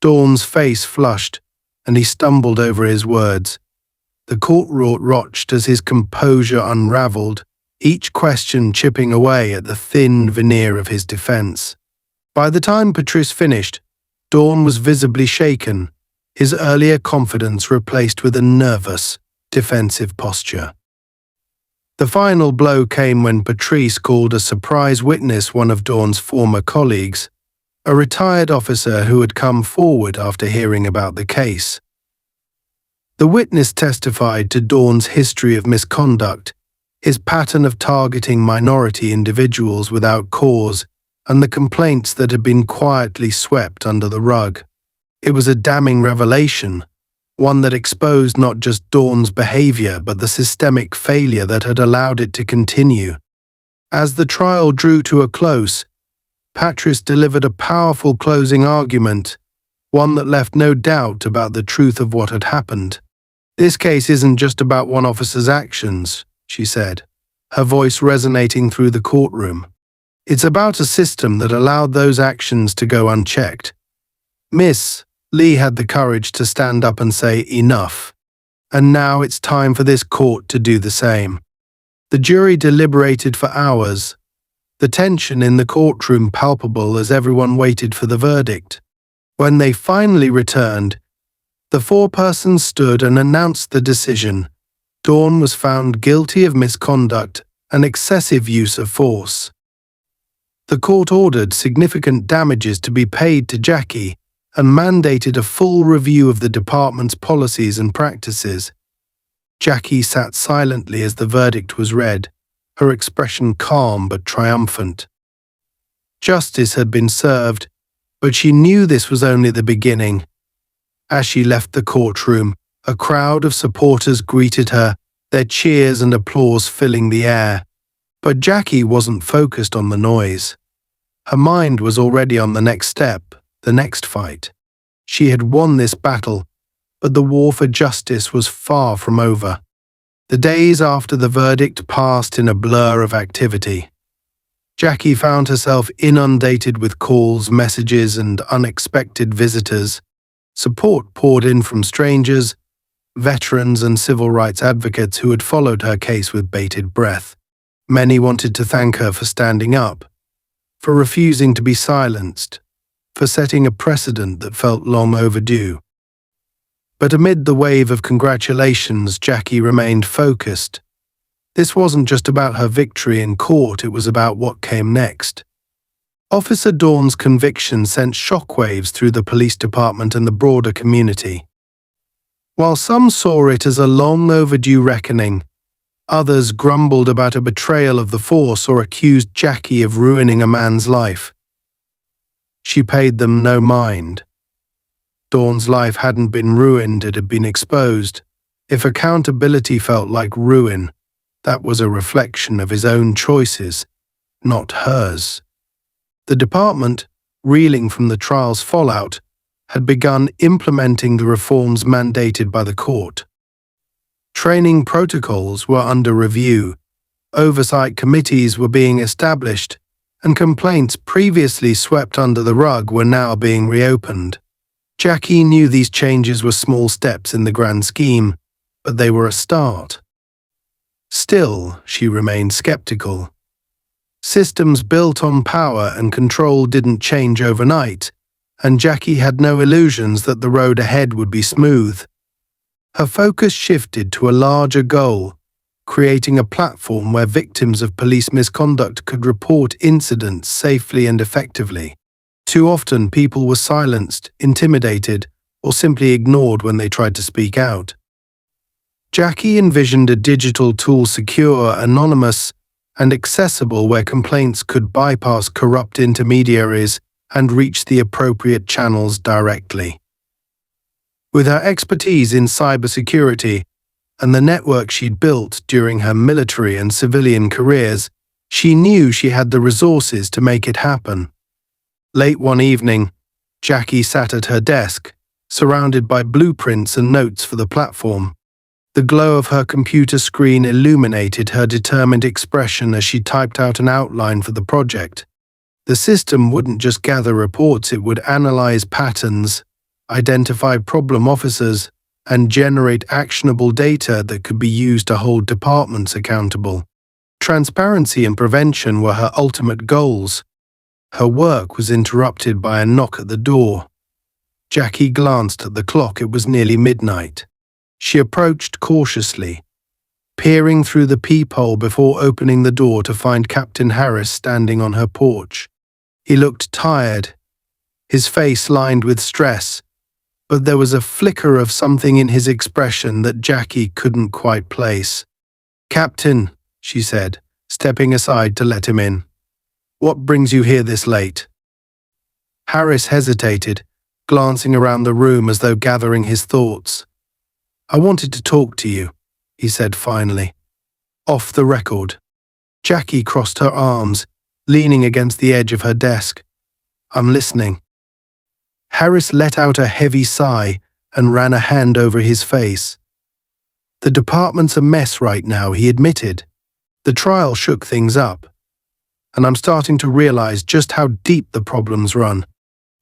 Dawn's face flushed, and he stumbled over his words. The court rocked as his composure unraveled, each question chipping away at the thin veneer of his defense. By the time Patrice finished, Dawn was visibly shaken, his earlier confidence replaced with a nervous, defensive posture. The final blow came when Patrice called a surprise witness, one of Dawn's former colleagues, a retired officer who had come forward after hearing about the case. The witness testified to Dawn's history of misconduct, his pattern of targeting minority individuals without cause, and the complaints that had been quietly swept under the rug. It was a damning revelation, one that exposed not just Dawn's behavior but the systemic failure that had allowed it to continue. As the trial drew to a close, Patrice delivered a powerful closing argument, one that left no doubt about the truth of what had happened. "This case isn't just about one officer's actions," she said, her voice resonating through the courtroom. "It's about a system that allowed those actions to go unchecked. Miss Lee had the courage to stand up and say enough, and now it's time for this court to do the same." The jury deliberated for hours, the tension in the courtroom palpable as everyone waited for the verdict. When they finally returned, the four-person stood and announced the decision. Dawn was found guilty of misconduct and excessive use of force. The court ordered significant damages to be paid to Jackie, and mandated a full review of the department's policies and practices. Jackie sat silently as the verdict was read, her expression calm but triumphant. Justice had been served, but she knew this was only the beginning. As she left the courtroom, a crowd of supporters greeted her, their cheers and applause filling the air. But Jackie wasn't focused on the noise. Her mind was already on the next step, the next fight. She had won this battle, but the war for justice was far from over. The days after the verdict passed in a blur of activity. Jackie found herself inundated with calls, messages, and unexpected visitors. Support poured in from strangers, veterans and civil rights advocates who had followed her case with bated breath. Many wanted to thank her for standing up, for refusing to be silenced, for setting a precedent that felt long overdue. But amid the wave of congratulations, Jackie remained focused. This wasn't just about her victory in court, it was about what came next. Officer Dawn's conviction sent shockwaves through the police department and the broader community. While some saw it as a long overdue reckoning, others grumbled about a betrayal of the force or accused Jackie of ruining a man's life. She paid them no mind. Dawn's life hadn't been ruined, it had been exposed. If accountability felt like ruin, that was a reflection of his own choices, not hers. The department, reeling from the trial's fallout, had begun implementing the reforms mandated by the court. Training protocols were under review, oversight committees were being established, and complaints previously swept under the rug were now being reopened. Jackie knew these changes were small steps in the grand scheme, but they were a start. Still, she remained skeptical. Systems built on power and control didn't change overnight, and Jackie had no illusions that the road ahead would be smooth. Her focus shifted to a larger goal, creating a platform where victims of police misconduct could report incidents safely and effectively. Too often, people were silenced, intimidated, or simply ignored when they tried to speak out. Jackie envisioned a digital tool secure, anonymous, and accessible where complaints could bypass corrupt intermediaries and reach the appropriate channels directly. With her expertise in cybersecurity and the network she'd built during her military and civilian careers, she knew she had the resources to make it happen. Late one evening, Jackie sat at her desk, surrounded by blueprints and notes for the platform. The glow of her computer screen illuminated her determined expression as she typed out an outline for the project. The system wouldn't just gather reports, it would analyze patterns, identify problem officers, and generate actionable data that could be used to hold departments accountable. Transparency and prevention were her ultimate goals. Her work was interrupted by a knock at the door. Jackie glanced at the clock. It was nearly midnight. She approached cautiously, peering through the peephole before opening the door to find Captain Harris standing on her porch. He looked tired, his face lined with stress, but there was a flicker of something in his expression that Jackie couldn't quite place. "Captain," she said, stepping aside to let him in. "What brings you here this late?" Harris hesitated, glancing around the room as though gathering his thoughts. "I wanted to talk to you," he said finally. "Off the record." Jackie crossed her arms, leaning against the edge of her desk. "I'm listening." Harris let out a heavy sigh and ran a hand over his face. "The department's a mess right now," he admitted. "The trial shook things up, and I'm starting to realize just how deep the problems run.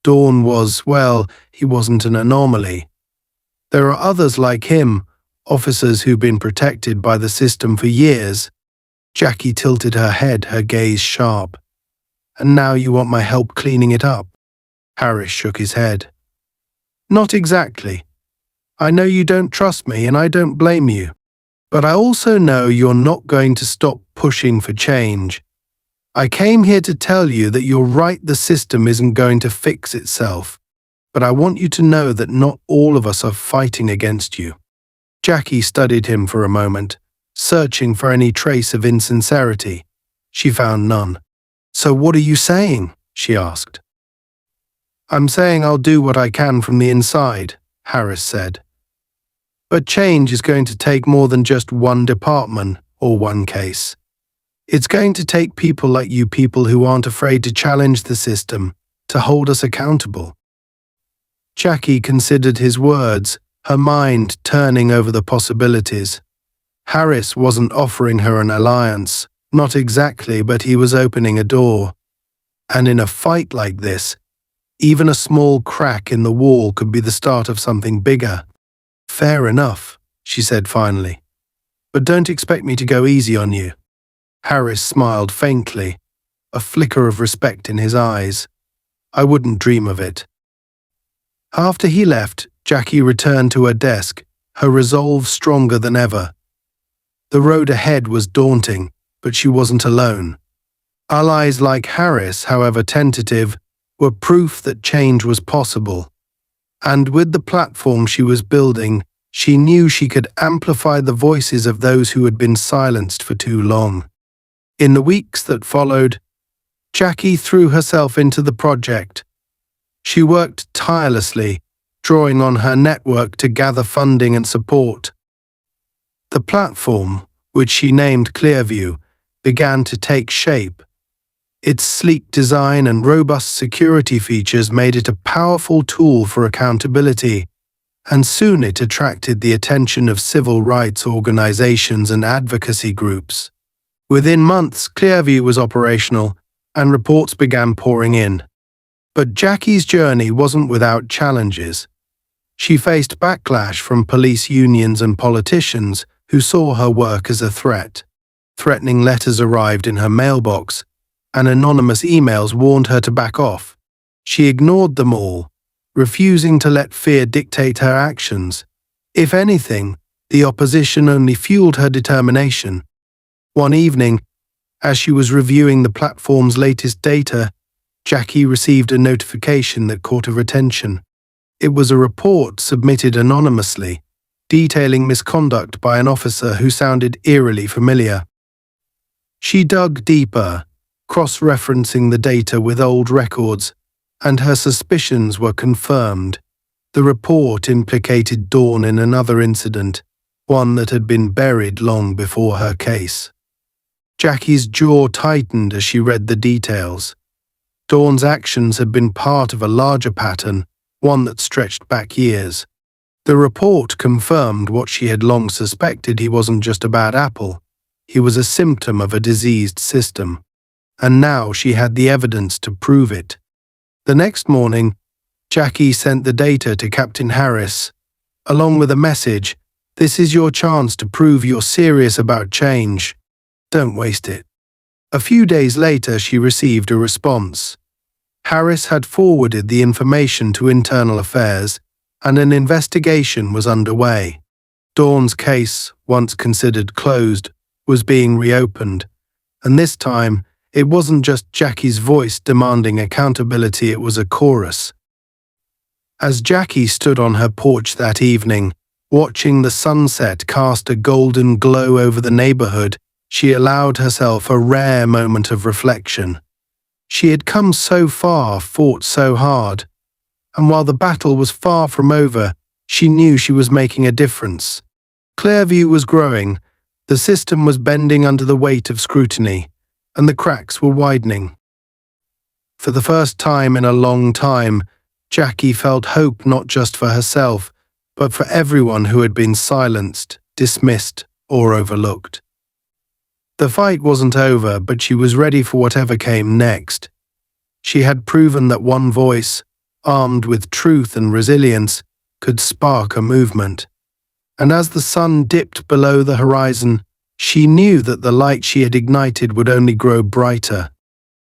Dawn was, well, he wasn't an anomaly. There are others like him, officers who've been protected by the system for years." Jackie tilted her head, her gaze sharp. "And now you want my help cleaning it up?" Harris shook his head. "Not exactly. I know you don't trust me, and I don't blame you. But I also know you're not going to stop pushing for change. I came here to tell you that you're right, the system isn't going to fix itself. but I want you to know that not all of us are fighting against you." Jackie studied him for a moment, searching for any trace of insincerity. She found none. "So what are you saying?" she asked. "I'm saying I'll do what I can from the inside," Harris said. "But change is going to take more than just one department or one case. It's going to take people like you, people who aren't afraid to challenge the system, to hold us accountable." Jackie considered his words, her mind turning over the possibilities. Harris wasn't offering her an alliance, not exactly, but he was opening a door. And in a fight like this, even a small crack in the wall could be the start of something bigger. "Fair enough," she said finally. "But don't expect me to go easy on you." Harris smiled faintly, a flicker of respect in his eyes. "I wouldn't dream of it." After he left, Jackie returned to her desk, her resolve stronger than ever. The road ahead was daunting, but she wasn't alone. Allies like Harris, however tentative, were proof that change was possible. And with the platform she was building, she knew she could amplify the voices of those who had been silenced for too long. In the weeks that followed, Jackie threw herself into the project. She worked tirelessly, drawing on her network to gather funding and support. The platform, which she named Clearview, began to take shape. Its sleek design and robust security features made it a powerful tool for accountability, and soon it attracted the attention of civil rights organizations and advocacy groups. Within months, Clearview was operational, and reports began pouring in. But Jackie's journey wasn't without challenges. She faced backlash from police unions and politicians who saw her work as a threat. Threatening letters arrived in her mailbox, and anonymous emails warned her to back off. She ignored them all, refusing to let fear dictate her actions. If anything, the opposition only fueled her determination. One evening, as she was reviewing the platform's latest data, Jackie received a notification that caught her attention. It was a report submitted anonymously, detailing misconduct by an officer who sounded eerily familiar. She dug deeper, cross-referencing the data with old records, and her suspicions were confirmed. The report implicated Dawn in another incident, one that had been buried long before her case. Jackie's jaw tightened as she read the details. Dawn's actions had been part of a larger pattern, one that stretched back years. The report confirmed what she had long suspected: he wasn't just a bad apple. He was a symptom of a diseased system. And now she had the evidence to prove it. The next morning, Jackie sent the data to Captain Harris, along with a message: "This is your chance to prove you're serious about change. Don't waste it." A few days later, she received a response. Harris had forwarded the information to Internal Affairs, and an investigation was underway. Dawn's case, once considered closed, was being reopened, and this time, it wasn't just Jackie's voice demanding accountability, it was a chorus. As Jackie stood on her porch that evening, watching the sunset cast a golden glow over the neighborhood, she allowed herself a rare moment of reflection. She had come so far, fought so hard, and while the battle was far from over, she knew she was making a difference. Clearview was growing, the system was bending under the weight of scrutiny, and the cracks were widening. For the first time in a long time, Jackie felt hope not just for herself, but for everyone who had been silenced, dismissed, or overlooked. The fight wasn't over, but she was ready for whatever came next. She had proven that one voice, armed with truth and resilience, could spark a movement. And as the sun dipped below the horizon, she knew that the light she had ignited would only grow brighter.